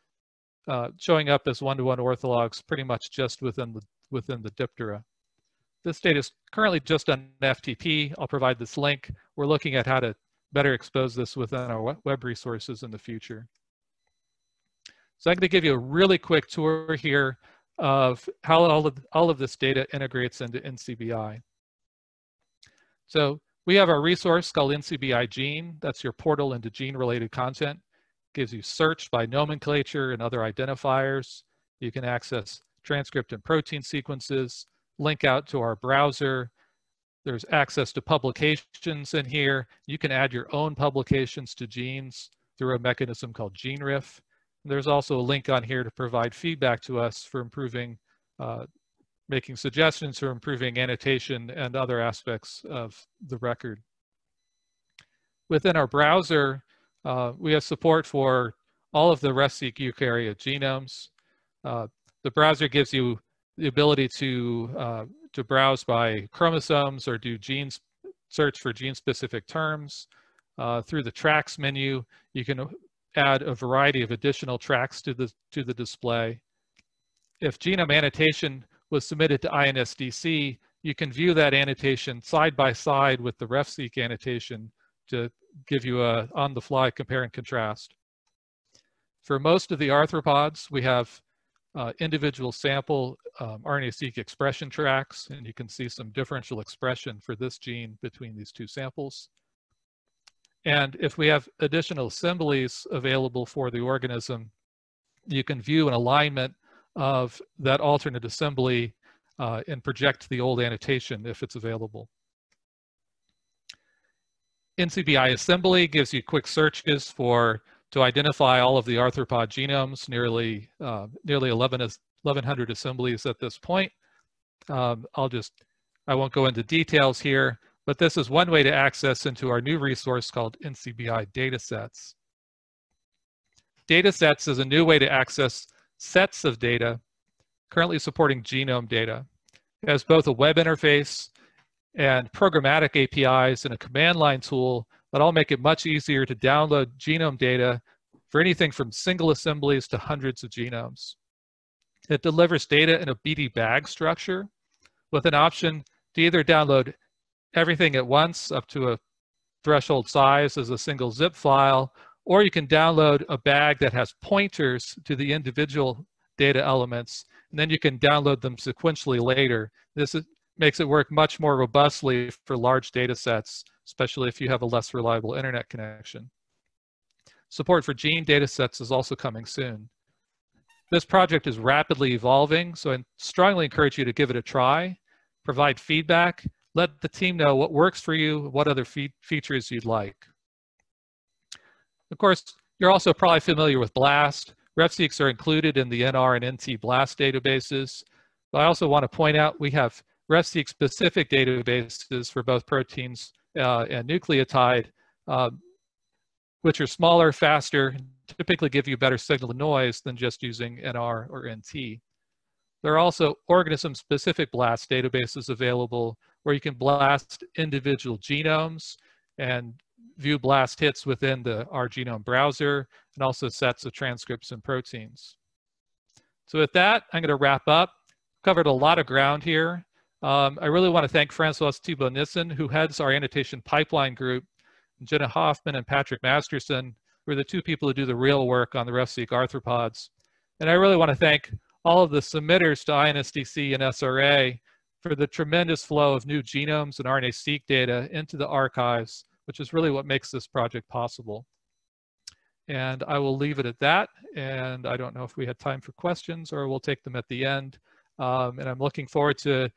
showing up as one-to-one orthologs pretty much just within the diptera. This data is currently just on FTP. I'll provide this link. We're looking at how to better expose this within our web resources in the future. So I'm going to give you a really quick tour here of how all of this data integrates into NCBI. So we have our resource called NCBI Gene. That's your portal into gene-related content. Gives you search by nomenclature and other identifiers. You can access transcript and protein sequences, link out to our browser. There's access to publications in here. You can add your own publications to genes through a mechanism called GeneRif. There's also a link on here to provide feedback to us for improving, making suggestions for improving annotation and other aspects of the record. Within our browser, we have support for all of the RefSeq eukaryote genomes. The browser gives you the ability to browse by chromosomes or do search for gene-specific terms. Through the tracks menu, you can add a variety of additional tracks to the display. If genome annotation was submitted to INSDC, you can view that annotation side by side with the RefSeq annotation to give you a on-the-fly compare and contrast. For most of the arthropods, we have individual sample RNA-seq expression tracks, and you can see some differential expression for this gene between these two samples. And if we have additional assemblies available for the organism, you can view an alignment of that alternate assembly and project the old annotation if it's available. NCBI assembly gives you quick searches to identify all of the arthropod genomes, nearly 1,100 assemblies at this point. I won't go into details here, but this is one way to access into our new resource called NCBI Datasets. Datasets is a new way to access sets of data currently supporting genome data. It has both a web interface and programmatic APIs and a command line tool that all make it much easier to download genome data for anything from single assemblies to hundreds of genomes. It delivers data in a BD bag structure with an option to either download everything at once up to a threshold size as a single zip file, or you can download a bag that has pointers to the individual data elements, and then you can download them sequentially later. This makes it work much more robustly for large data sets, especially if you have a less reliable internet connection. Support for gene data sets is also coming soon. This project is rapidly evolving, so I strongly encourage you to give it a try, provide feedback, let the team know what works for you, what other features you'd like. Of course, you're also probably familiar with BLAST. RefSeqs are included in the NR and NT BLAST databases. But I also want to point out we have RefSeq specific databases for both proteins and nucleotide, which are smaller, faster, typically give you better signal to noise than just using NR or NT. There are also organism-specific BLAST databases available where you can blast individual genomes and view BLAST hits within our genome browser, and also sets of transcripts and proteins. So with that, I'm going to wrap up. Covered a lot of ground here. I really want to thank Francois Thibault-Nissen, who heads our annotation pipeline group, and Jenna Hoffman and Patrick Masterson, who are the two people who do the real work on the RefSeq arthropods. And I really want to thank all of the submitters to INSDC and SRA for the tremendous flow of new genomes and RNA-seq data into the archives, which is really what makes this project possible. And I will leave it at that. And I don't know if we had time for questions or we'll take them at the end. And I'm looking forward to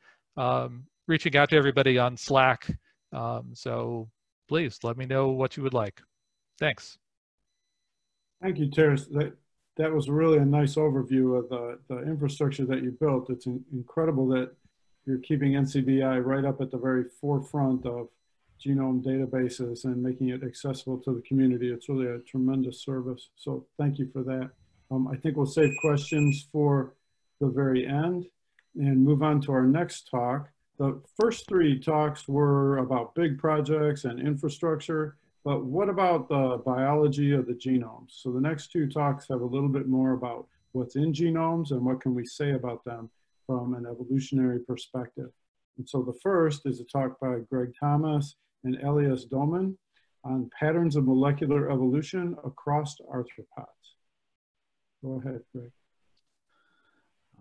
reaching out to everybody on Slack. So please let me know what you would like. Thanks. Thank you, Terence. That was really a nice overview of the infrastructure that you built. It's incredible that you're keeping NCBI right up at the very forefront of genome databases and making it accessible to the community. It's really a tremendous service. So thank you for that. I think we'll save questions for the very end and move on to our next talk. The first three talks were about big projects and infrastructure, but what about the biology of the genomes? So the next two talks have a little bit more about what's in genomes and what can we say about them from an evolutionary perspective. And so the first is a talk by Gregg Thomas and Elias Dohmen on patterns of molecular evolution across arthropods. Go ahead, Greg.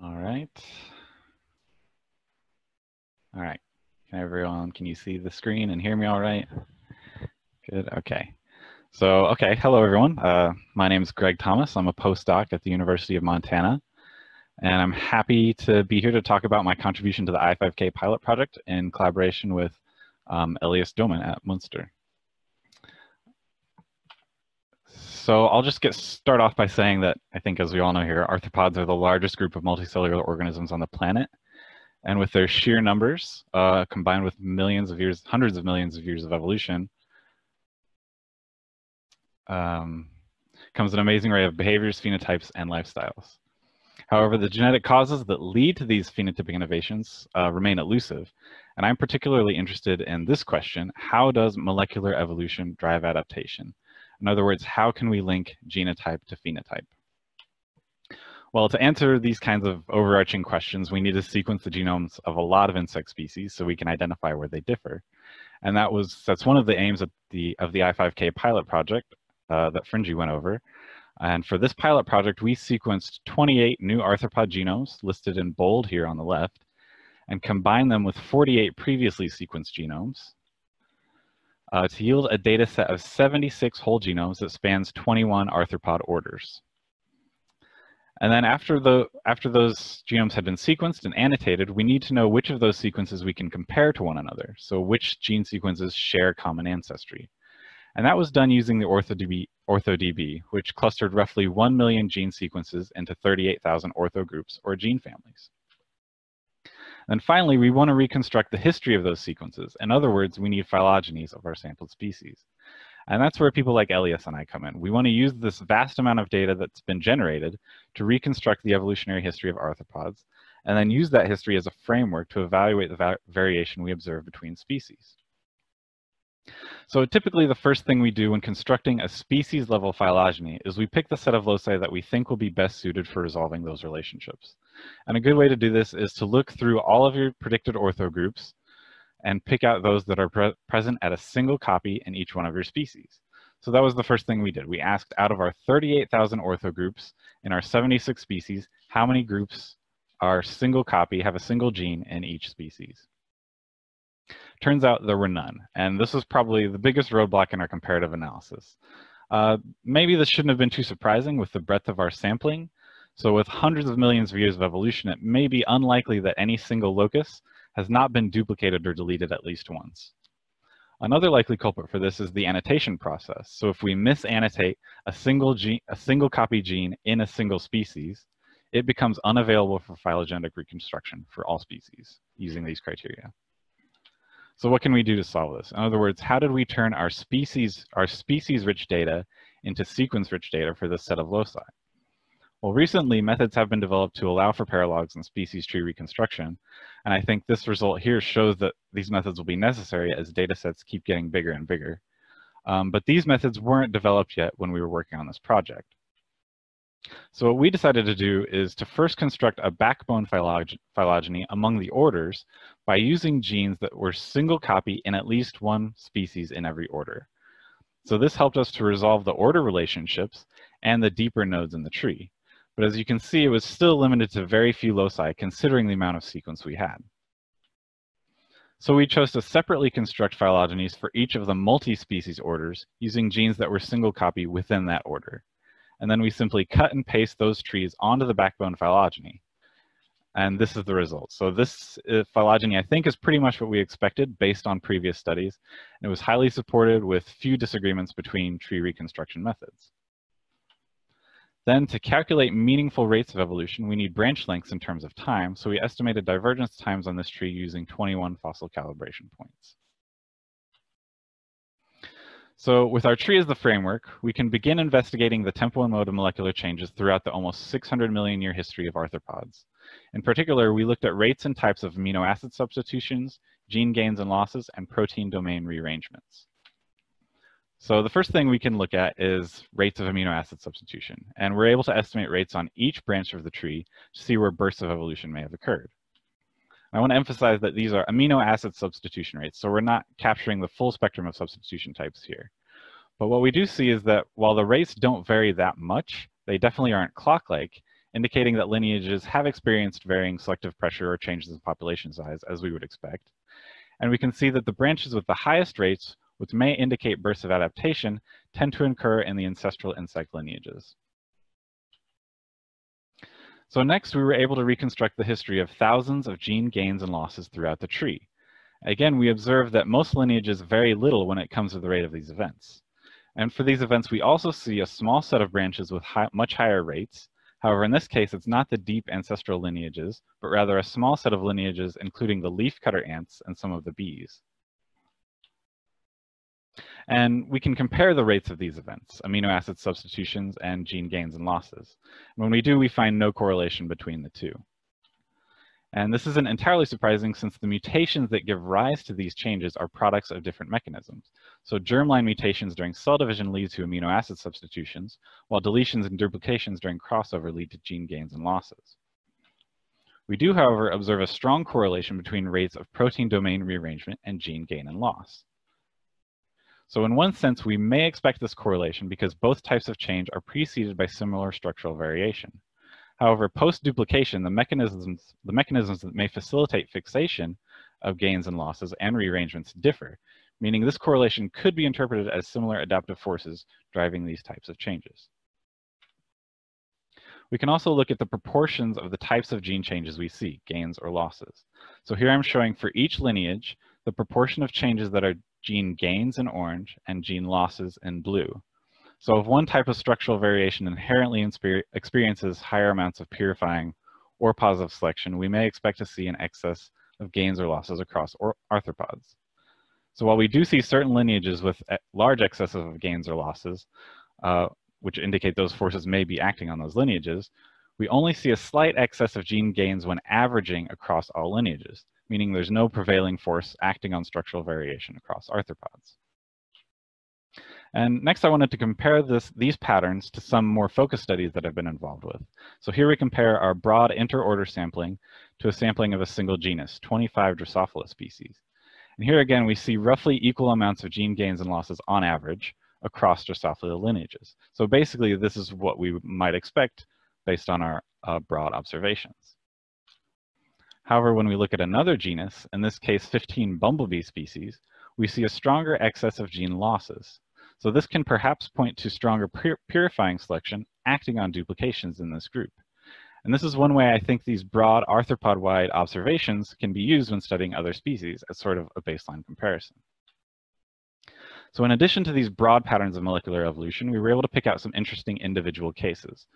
All right. All right. Can you see the screen and hear me all right? Good, okay. So, okay, hello everyone. My name is Gregg Thomas. I'm a postdoc at the University of Montana, and I'm happy to be here to talk about my contribution to the I5K pilot project in collaboration with Elias Dohmen at Munster. So I'll just start off by saying that I think, as we all know here, arthropods are the largest group of multicellular organisms on the planet. And with their sheer numbers, combined with millions of years, hundreds of millions of years of evolution, comes an amazing array of behaviors, phenotypes, and lifestyles. However, the genetic causes that lead to these phenotypic innovations remain elusive. And I'm particularly interested in this question: how does molecular evolution drive adaptation? In other words, how can we link genotype to phenotype? Well, to answer these kinds of overarching questions, we need to sequence the genomes of a lot of insect species so we can identify where they differ. And that's one of the aims of the I5K pilot project that Fringy went over. And for this pilot project, we sequenced 28 new arthropod genomes listed in bold here on the left, and combined them with 48 previously sequenced genomes to yield a data set of 76 whole genomes that spans 21 arthropod orders. And then after those genomes had been sequenced and annotated, we need to know which of those sequences we can compare to one another. So which gene sequences share common ancestry. And that was done using the OrthoDB, which clustered roughly 1 million gene sequences into 38,000 orthogroups or gene families. And finally, we want to reconstruct the history of those sequences. In other words, we need phylogenies of our sampled species. And that's where people like Elias and I come in. We want to use this vast amount of data that's been generated to reconstruct the evolutionary history of arthropods, and then use that history as a framework to evaluate the variation we observe between species. So typically the first thing we do when constructing a species-level phylogeny is we pick the set of loci that we think will be best suited for resolving those relationships. And a good way to do this is to look through all of your predicted orthogroups and pick out those that are present at a single copy in each one of your species. So that was the first thing we did. We asked, out of our 38,000 orthogroups in our 76 species, how many groups are single copy, have a single gene in each species? Turns out there were none, and this was probably the biggest roadblock in our comparative analysis. Maybe this shouldn't have been too surprising with the breadth of our sampling, So with hundreds of millions of years of evolution, it may be unlikely that any single locus has not been duplicated or deleted at least once. Another likely culprit for this is the annotation process. So if we misannotate a single copy gene in a single species, it becomes unavailable for phylogenetic reconstruction for all species using these criteria. So what can we do to solve this? In other words, how did we turn our species-rich data into sequence-rich data for this set of loci? Well, recently, methods have been developed to allow for paralogs and species tree reconstruction, and I think this result here shows that these methods will be necessary as data sets keep getting bigger and bigger. But these methods weren't developed yet when we were working on this project. So what we decided to do is to first construct a backbone phylogeny among the orders by using genes that were single copy in at least one species in every order. So this helped us to resolve the order relationships and the deeper nodes in the tree. But as you can see, it was still limited to very few loci considering the amount of sequence we had. So we chose to separately construct phylogenies for each of the multi-species orders using genes that were single copy within that order. And then we simply cut and paste those trees onto the backbone phylogeny. And this is the result. So this phylogeny, I think, is pretty much what we expected based on previous studies. And it was highly supported with few disagreements between tree reconstruction methods. Then to calculate meaningful rates of evolution, we need branch lengths in terms of time. So we estimated divergence times on this tree using 21 fossil calibration points. So with our tree as the framework, we can begin investigating the tempo and mode of molecular changes throughout the almost 600 million year history of arthropods. In particular, we looked at rates and types of amino acid substitutions, gene gains and losses, and protein domain rearrangements. So the first thing we can look at is rates of amino acid substitution, and we're able to estimate rates on each branch of the tree to see where bursts of evolution may have occurred. I want to emphasize that these are amino acid substitution rates, so we're not capturing the full spectrum of substitution types here. But what we do see is that while the rates don't vary that much, they definitely aren't clock-like, indicating that lineages have experienced varying selective pressure or changes in population size, as we would expect. And we can see that the branches with the highest rates, which may indicate bursts of adaptation, tend to occur in the ancestral insect lineages. So next, we were able to reconstruct the history of thousands of gene gains and losses throughout the tree. Again, we observed that most lineages vary little when it comes to the rate of these events. And for these events, we also see a small set of branches with much higher rates. However, in this case, it's not the deep ancestral lineages, but rather a small set of lineages, including the leafcutter ants and some of the bees. And we can compare the rates of these events, amino acid substitutions and gene gains and losses. And when we do, we find no correlation between the two. And this isn't entirely surprising since the mutations that give rise to these changes are products of different mechanisms. So germline mutations during cell division lead to amino acid substitutions, while deletions and duplications during crossover lead to gene gains and losses. We do, however, observe a strong correlation between rates of protein domain rearrangement and gene gain and loss. So in one sense, we may expect this correlation because both types of change are preceded by similar structural variation. However, post-duplication, the mechanisms that may facilitate fixation of gains and losses and rearrangements differ, meaning this correlation could be interpreted as similar adaptive forces driving these types of changes. We can also look at the proportions of the types of gene changes we see, gains or losses. So here I'm showing for each lineage, the proportion of changes that are gene gains in orange and gene losses in blue. So if one type of structural variation inherently experiences higher amounts of purifying or positive selection, we may expect to see an excess of gains or losses across arthropods. So while we do see certain lineages with large excesses of gains or losses, which indicate those forces may be acting on those lineages, we only see a slight excess of gene gains when averaging across all lineages, meaning there's no prevailing force acting on structural variation across arthropods. And next I wanted to compare these patterns to some more focused studies that I've been involved with. So here we compare our broad interorder sampling to a sampling of a single genus, 25 Drosophila species. And here again, we see roughly equal amounts of gene gains and losses on average across Drosophila lineages. So basically, this is what we might expect based on our broad observations. However, when we look at another genus, in this case 15 bumblebee species, we see a stronger excess of gene losses. So this can perhaps point to stronger purifying selection acting on duplications in this group. And this is one way I think these broad arthropod-wide observations can be used when studying other species as sort of a baseline comparison. So in addition to these broad patterns of molecular evolution, we were able to pick out some interesting individual cases.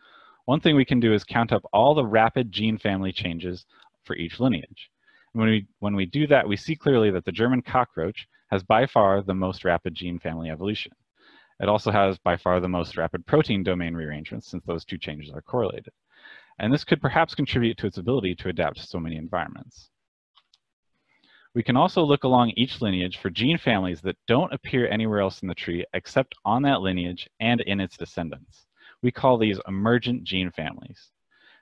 One thing we can do is count up all the rapid gene family changes for each lineage. And when we do that, we see clearly that the German cockroach has by far the most rapid gene family evolution. It also has by far the most rapid protein domain rearrangements, since those two changes are correlated. And this could perhaps contribute to its ability to adapt to so many environments. We can also look along each lineage for gene families that don't appear anywhere else in the tree except on that lineage and in its descendants. We call these emergent gene families.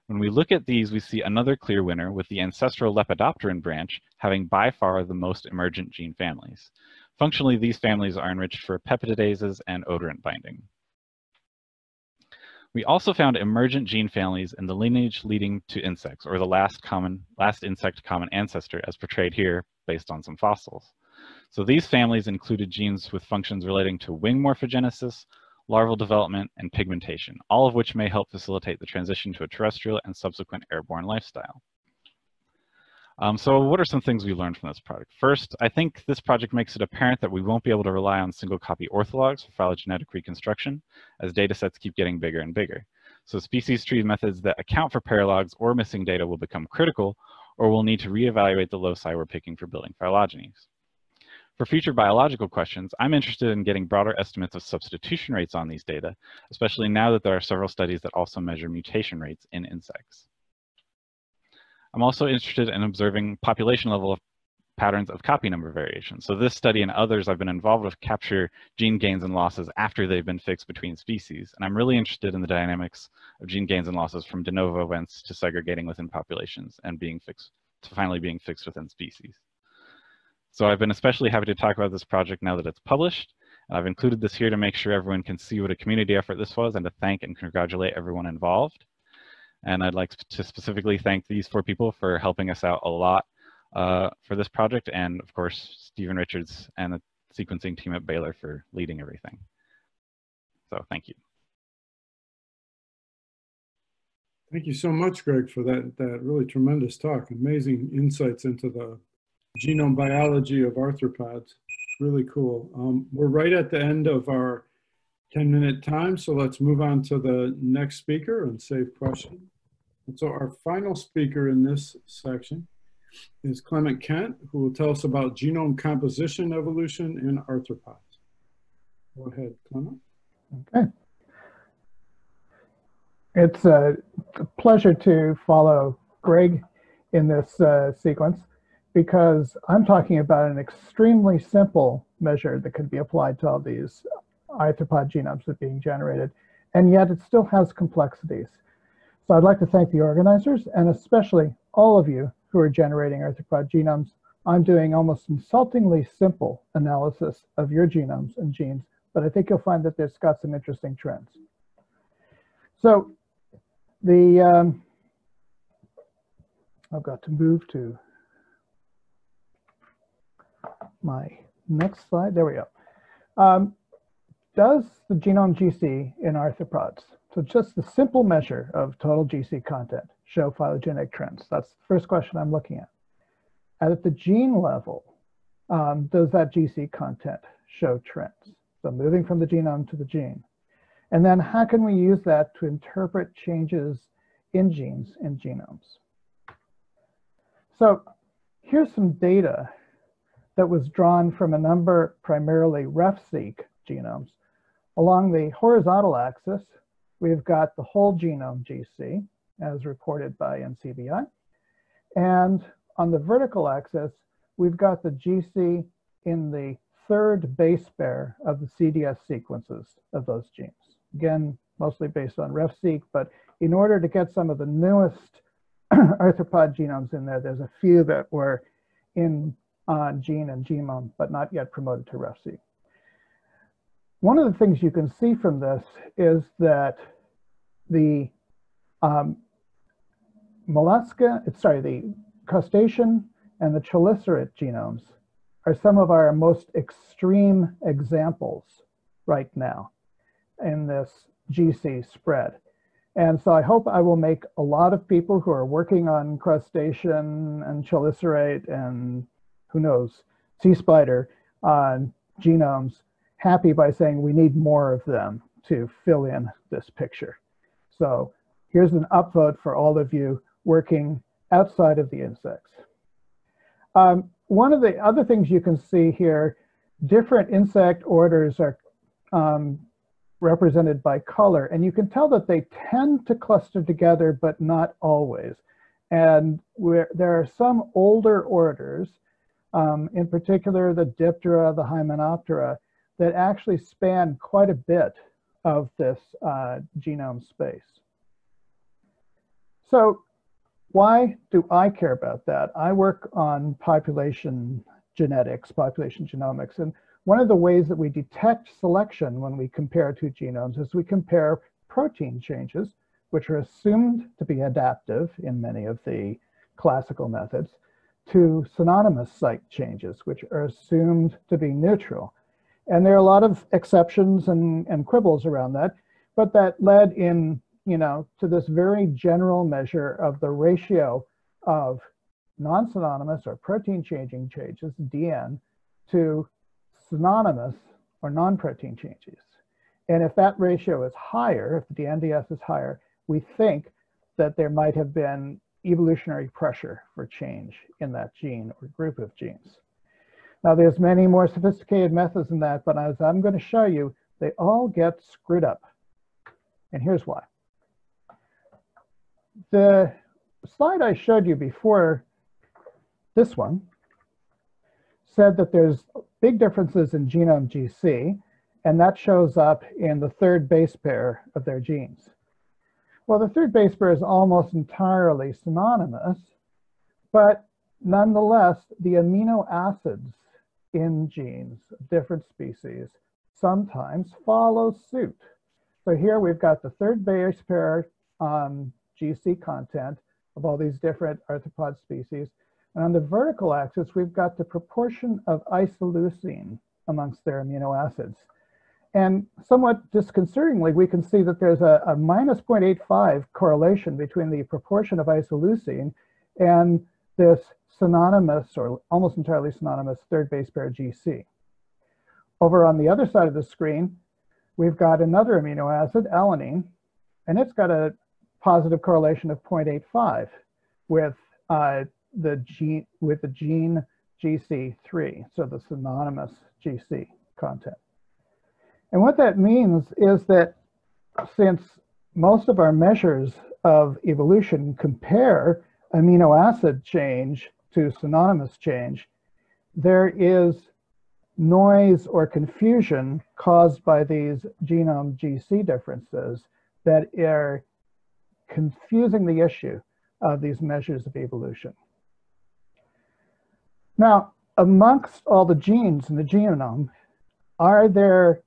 When we look at these, we see another clear winner, with the ancestral Lepidopteran branch having by far the most emergent gene families. Functionally, these families are enriched for peptidases and odorant binding. We also found emergent gene families in the lineage leading to insects, or the last insect common ancestor, as portrayed here based on some fossils. So these families included genes with functions relating to wing morphogenesis, larval development, and pigmentation, all of which may help facilitate the transition to a terrestrial and subsequent airborne lifestyle. So what are some things we learned from this project? First, I think this project makes it apparent that we won't be able to rely on single copy orthologs for phylogenetic reconstruction, as data sets keep getting bigger and bigger. So species tree methods that account for paralogs or missing data will become critical, or we'll need to reevaluate the loci we're picking for building phylogenies. For future biological questions, I'm interested in getting broader estimates of substitution rates on these data, especially now that there are several studies that also measure mutation rates in insects. I'm also interested in observing population level patterns of copy number variation. So this study and others I've been involved with capture gene gains and losses after they've been fixed between species. And I'm really interested in the dynamics of gene gains and losses from de novo events to segregating within populations and finally being fixed within species. So I've been especially happy to talk about this project now that it's published. And I've included this here to make sure everyone can see what a community effort this was, and to thank and congratulate everyone involved. And I'd like to specifically thank these 4 people for helping us out a lot for this project, and of course, Stephen Richards and the sequencing team at Baylor for leading everything. So thank you. Thank you so much, Greg, for that really tremendous talk. Amazing insights into the genome biology of arthropods. Really cool. We're right at the end of our 10-minute time, so let's move on to the next speaker and save questions. And so our final speaker in this section is Clement Kent, who will tell us about genome composition evolution in arthropods. Go ahead, Clement. Okay. It's a pleasure to follow Greg in this sequence, because I'm talking about an extremely simple measure that could be applied to all these arthropod genomes that are being generated, and yet it still has complexities. So I'd like to thank the organizers, and especially all of you who are generating arthropod genomes. I'm doing almost insultingly simple analysis of your genomes and genes, but I think you'll find that there's got some interesting trends. So I've got to move to my next slide. There we go. Does the genome GC in arthropods, so just the simple measure of total GC content, show phylogenetic trends? That's the first question I'm looking at. And at the gene level, does that GC content show trends? So moving from the genome to the gene. And then how can we use that to interpret changes in genes and genomes? So here's some data that was drawn from a number, primarily RefSeq genomes. Along the horizontal axis, we've got the whole genome GC as reported by NCBI. And on the vertical axis, we've got the GC in the 3rd base pair of the CDS sequences of those genes. Again, mostly based on RefSeq, but in order to get some of the newest arthropod genomes in there, there's a few that were in gene and genome, but not yet promoted to RefSeq. One of the things you can see from this is that the the crustacean and the chelicerate genomes are some of our most extreme examples right now in this GC spread. And so I hope I will make a lot of people who are working on crustacean and chelicerate and who knows, sea spider genomes happy by saying we need more of them to fill in this picture. So here's an upvote for all of you working outside of the insects. One of the other things you can see here, different insect orders are represented by color, and you can tell that they tend to cluster together, but not always. And there are some older orders, in particular the Diptera, the Hymenoptera, that actually span quite a bit of this genome space. So why do I care about that? I work on population genetics, population genomics, and one of the ways that we detect selection when we compare two genomes is we compare protein changes, which are assumed to be adaptive in many of the classical methods, to synonymous site changes, which are assumed to be neutral. And there are a lot of exceptions and quibbles around that, but that led in, to this very general measure of the ratio of non-synonymous or protein changing changes, DN, to synonymous or non-protein changes. And if that ratio is higher, if the DNDS is higher, we think that there might have been evolutionary pressure for change in that gene or group of genes. Now, there's many more sophisticated methods than that, but as I'm going to show you, they all get screwed up. And here's why. The slide I showed you before, this one, said that there's big differences in genome GC, and that shows up in the third base pair of their genes. Well, the third base pair is almost entirely synonymous, but nonetheless, the amino acids in genes of different species sometimes follow suit. So here we've got the third base pair GC content of all these different arthropod species. And on the vertical axis, we've got the proportion of isoleucine amongst their amino acids. And somewhat disconcertingly, we can see that there's a minus 0.85 correlation between the proportion of isoleucine and this synonymous or almost entirely synonymous third base pair GC. Over on the other side of the screen, we've got another amino acid, alanine, and it's got a positive correlation of 0.85 with the gene GC3, so the synonymous GC content. And what that means is that since most of our measures of evolution compare amino acid change to synonymous change, there is noise or confusion caused by these genome GC differences that are confusing the issue of these measures of evolution. Now, amongst all the genes in the genome, are there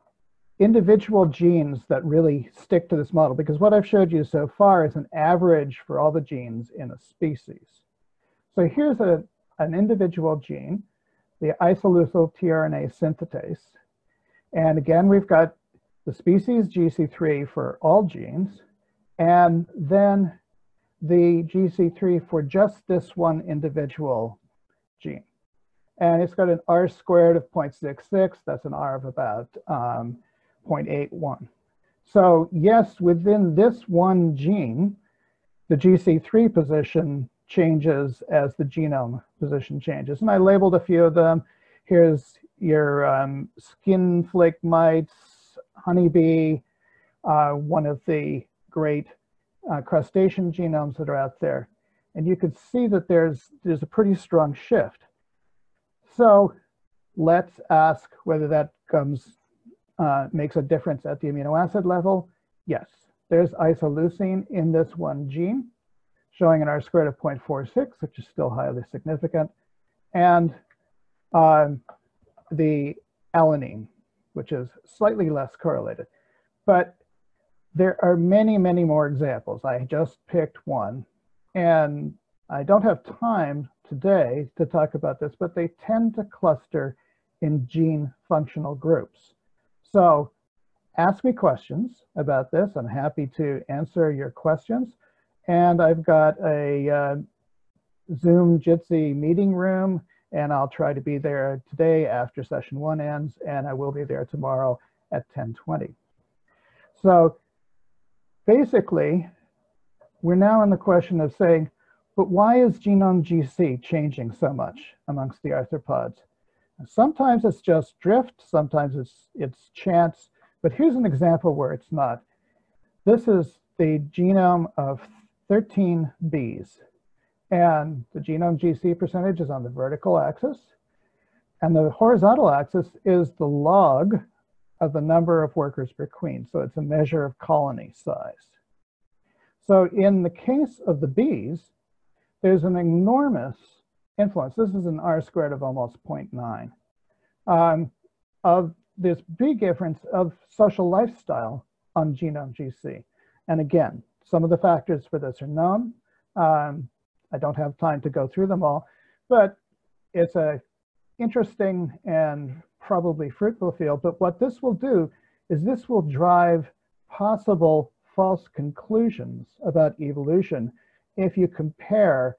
individual genes that really stick to this model? Because what I've showed you so far is an average for all the genes in a species. So here's an individual gene, the isoleucyl tRNA synthetase. And again, we've got the species GC3 for all genes, and then the GC3 for just this one individual gene. And it's got an R squared of 0.66. That's an R of about 0.81. So yes, within this one gene, the GC3 position changes as the genome position changes. And I labeled a few of them. Here's your skin flake mites, honeybee, one of the great crustacean genomes that are out there. And you can see that there's a pretty strong shift. So let's ask whether that makes a difference at the amino acid level. Yes, there's isoleucine in this one gene, showing an R squared of 0.46, which is still highly significant, and the alanine, which is slightly less correlated. But there are many, many more examples. I just picked one, and I don't have time today to talk about this, but they tend to cluster in gene functional groups. So ask me questions about this. I'm happy to answer your questions. And I've got a Zoom Jitsi meeting room, and I'll try to be there today after session 1 ends, and I will be there tomorrow at 10:20. So basically, we're now in the question of saying, but why is Genome GC changing so much amongst the arthropods? Sometimes it's just drift, sometimes it's chance, but here's an example where it's not. This is the genome of 13 bees, and the Genome GC percentage is on the vertical axis, and the horizontal axis is the log of the number of workers per queen, so it's a measure of colony size. So in the case of the bees, there's an enormous influence. This is an R-squared of almost 0.9 of this big difference of social lifestyle on Genome GC. And again, some of the factors for this are known. I don't have time to go through them all, but it's a interesting and probably fruitful field. But what this will do is this will drive possible false conclusions about evolution if you compare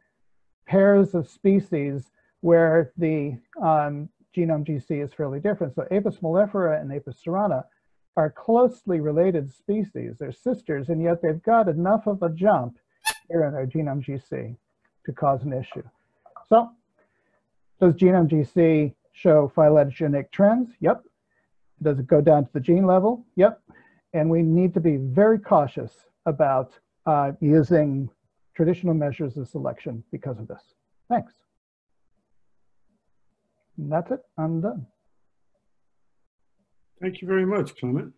pairs of species where the Genome GC is fairly different. So Apis mellifera and Apis cerana are closely related species. They're sisters, and yet they've got enough of a jump here in our Genome GC to cause an issue. So does Genome GC show phylogenetic trends? Yep. Does it go down to the gene level? Yep. And we need to be very cautious about using traditional measures of selection because of this. Thanks. And that's it. I'm done. Thank you very much, Clement.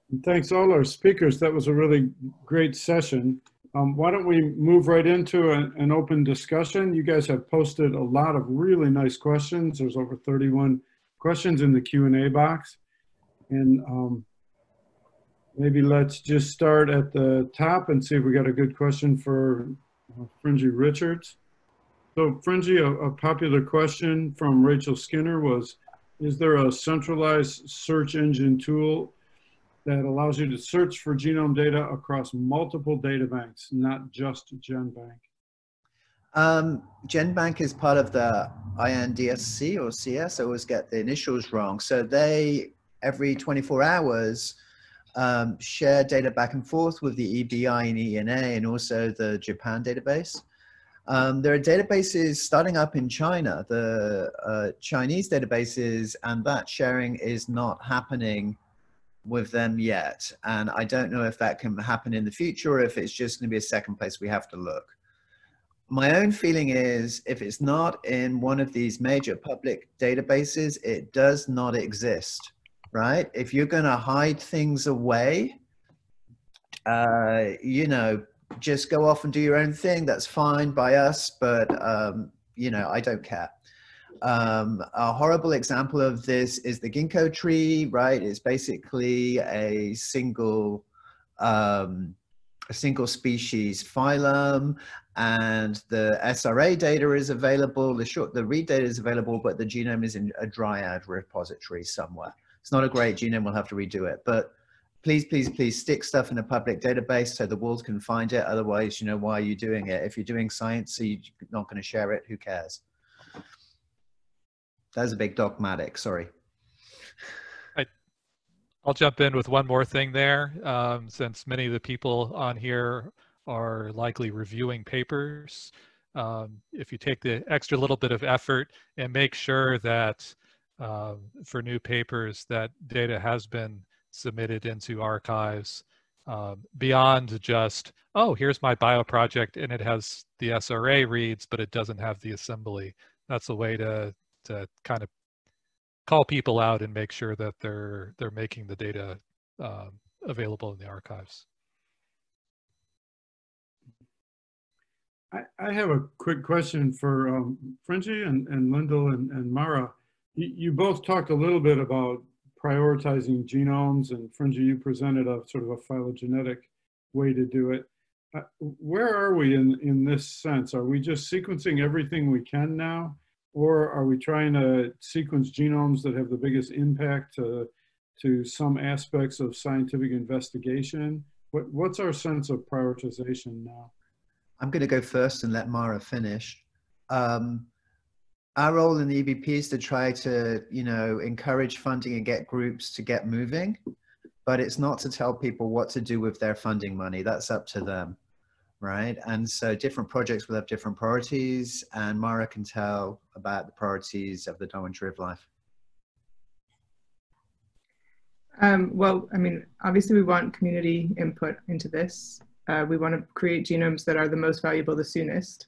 And thanks all our speakers. That was a really great session. Why don't we move right into an open discussion? You guys have posted a lot of really nice questions. There's over 31 questions in the Q&A box. And maybe let's just start at the top and see if we got a good question for Fringy Richards. So Fringy, a popular question from Rachel Skinner was, is there a centralized search engine tool that allows you to search for genome data across multiple data banks, not just GenBank? GenBank is part of the INDSC or CS. I always get the initials wrong. So they, every 24 hours, share data back and forth with the EBI and ENA and also the Japan database. There are databases starting up in China, the Chinese databases, and that sharing is not happening with them yet. And I don't know if that can happen in the future or if it's just going to be a second place we have to look. My own feeling is if it's not in one of these major public databases, it does not exist, right? If you're going to hide things away, you know, just go off and do your own thing. That's fine by us, but, you know, I don't care. A horrible example of this is the ginkgo tree, right? It's basically a single species phylum, and the SRA data is available, the read data is available, but the genome is in a dryad repository somewhere. It's not a great genome, we'll have to redo it, but please, please, please stick stuff in a public database so the world can find it. Otherwise, you know, why are you doing it? If you're doing science, so you're not going to share it, who cares? That's a big dogmatic, sorry. I'll jump in with one more thing there, since many of the people on here are likely reviewing papers. If you take the extra little bit of effort and make sure that for new papers that data has been submitted into archives beyond just, oh, here's my bio project and it has the SRA reads, but it doesn't have the assembly. That's a way to kind of call people out and make sure that they're making the data available in the archives. I have a quick question for Fringy and Lyndall and Mara. You both talked a little bit about prioritizing genomes, and Fringy, you presented a sort of a phylogenetic way to do it. Where are we in this sense? Are we just sequencing everything we can now? Or are we trying to sequence genomes that have the biggest impact to to some aspects of scientific investigation? What's our sense of prioritization now? I'm going to go first and let Mara finish. Our role in the EBP is to try to, encourage funding and get groups to get moving, but it's not to tell people what to do with their funding money. That's up to them, right? And so different projects will have different priorities, and Mara can tell about the priorities of the Darwin Tree of Life. Well, I mean, obviously we want community input into this. We want to create genomes that are the most valuable the soonest.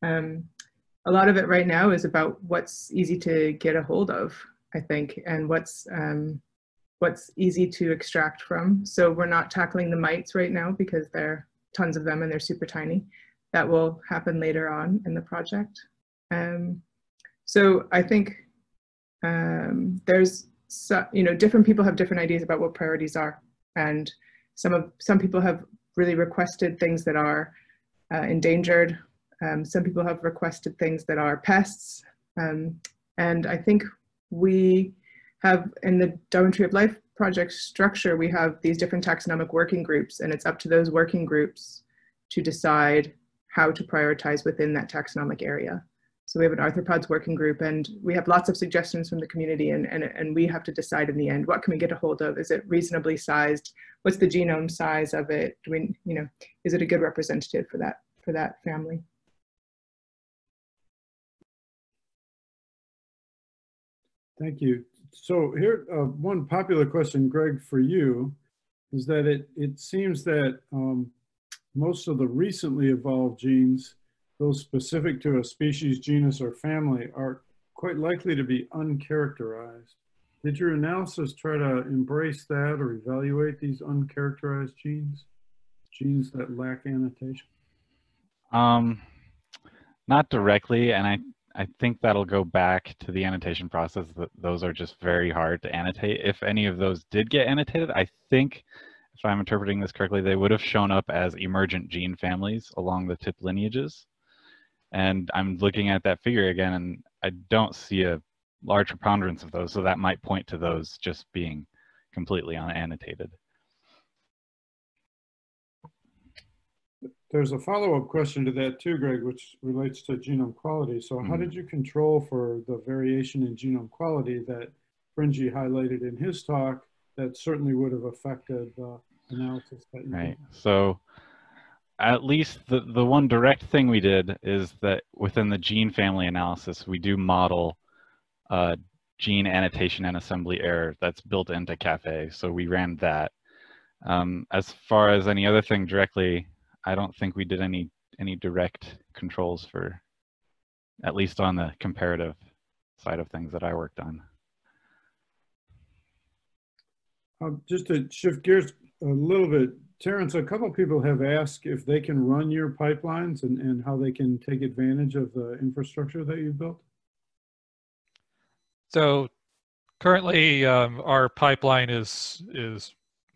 A lot of it right now is about what's easy to get a hold of, I think, and what's easy to extract from. So we're not tackling the mites right now because there are tons of them and they're super tiny. That will happen later on in the project. So I think there's, different people have different ideas about what priorities are, and some people have really requested things that are endangered. Some people have requested things that are pests, and I think we have, in the Darwin Tree of Life project structure, we have these different taxonomic working groups, and it's up to those working groups to decide how to prioritize within that taxonomic area. So we have an arthropods working group, and we have lots of suggestions from the community, and we have to decide in the end, what can we get a hold of? Is it reasonably sized? What's the genome size of it? Do we, is it a good representative for that family? Thank you. So here, one popular question, Greg, for you, is that it seems that most of the recently evolved genes, those specific to a species, genus, or family, are quite likely to be uncharacterized. Did your analysis try to embrace that or evaluate these uncharacterized genes, genes that lack annotation? Not directly, and I think that'll go back to the annotation process. That those are just very hard to annotate. If any of those did get annotated, I think, if I'm interpreting this correctly, they would have shown up as emergent gene families along the tip lineages. And I'm looking at that figure again, and I don't see a large preponderance of those, so that might point to those just being completely unannotated. There's a follow-up question to that too, Greg, which relates to genome quality. So how did you control for the variation in genome quality that Fringy highlighted in his talk that certainly would have affected the analysis that you did? So at least the one direct thing we did is that within the gene family analysis, we do model gene annotation and assembly error that's built into CAFE. So we ran that. As far as any other thing directly, I don't think we did any direct controls for, at least on the comparative side of things that I worked on. Just to shift gears a little bit, Terence, a couple of people have asked if they can run your pipelines and how they can take advantage of the infrastructure that you've built. So currently our pipeline is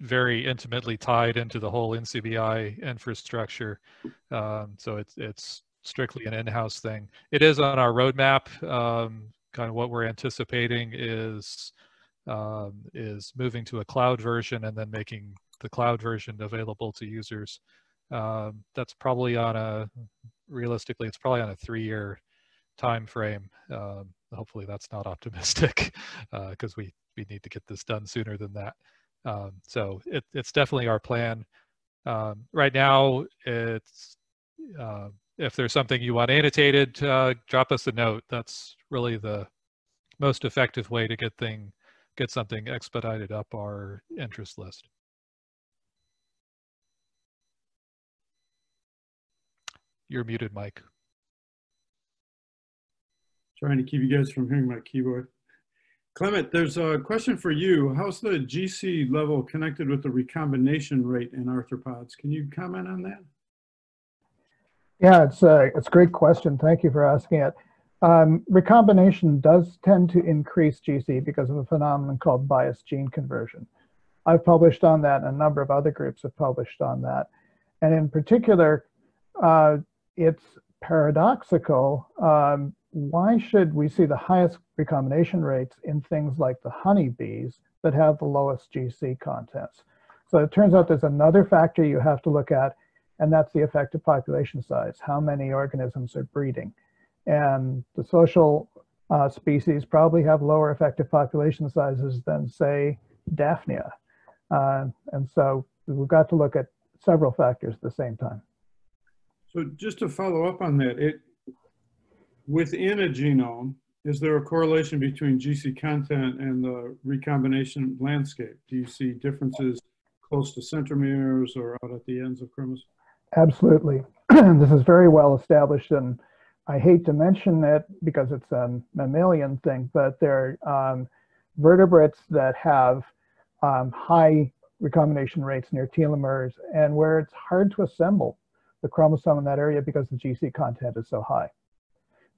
very intimately tied into the whole NCBI infrastructure. So it's strictly an in-house thing. It is on our roadmap. Kind of what we're anticipating is moving to a cloud version and then making the cloud version available to users. That's probably realistically, it's probably on a 3-year time frame. Hopefully that's not optimistic because we need to get this done sooner than that. So it's definitely our plan. Right now, it's if there's something you want annotated, drop us a note. That's really the most effective way to get something expedited up our interest list. You're muted, Mike. Trying to keep you guys from hearing my keyboard. Clement, there's a question for you. How's the GC level connected with the recombination rate in arthropods? Can you comment on that? Yeah, it's a great question. Thank you for asking it. Recombination does tend to increase GC because of a phenomenon called biased gene conversion. I've published on that, and a number of other groups have published on that. And in particular, it's paradoxical. Why should we see the highest recombination rates in things like the honeybees that have the lowest GC contents. So it turns out there's another factor you have to look at, and that's the effective population size, how many organisms are breeding. And the social species probably have lower effective population sizes than, say, Daphnia. And so we've got to look at several factors at the same time. So just to follow up on that, within a genome, is there a correlation between GC content and the recombination landscape? Do you see differences close to centromeres or out at the ends of chromosomes? Absolutely. This is very well established, and I hate to mention it because it's a mammalian thing, but there are vertebrates that have high recombination rates near telomeres and where it's hard to assemble the chromosome in that area because the GC content is so high.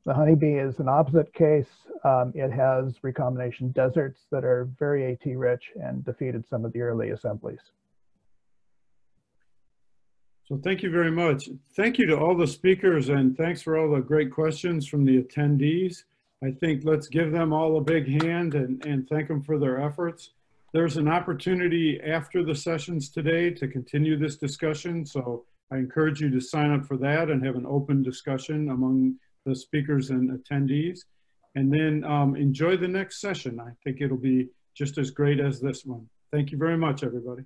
The honeybee is an opposite case. It has recombination deserts that are very AT rich and defeated some of the early assemblies. So thank you very much. Thank you to all the speakers, and thanks for all the great questions from the attendees. I think let's give them all a big hand and thank them for their efforts. There's an opportunity after the sessions today to continue this discussion, so I encourage you to sign up for that and have an open discussion among the speakers and attendees. And then enjoy the next session. I think it'll be just as great as this one. Thank you very much, everybody.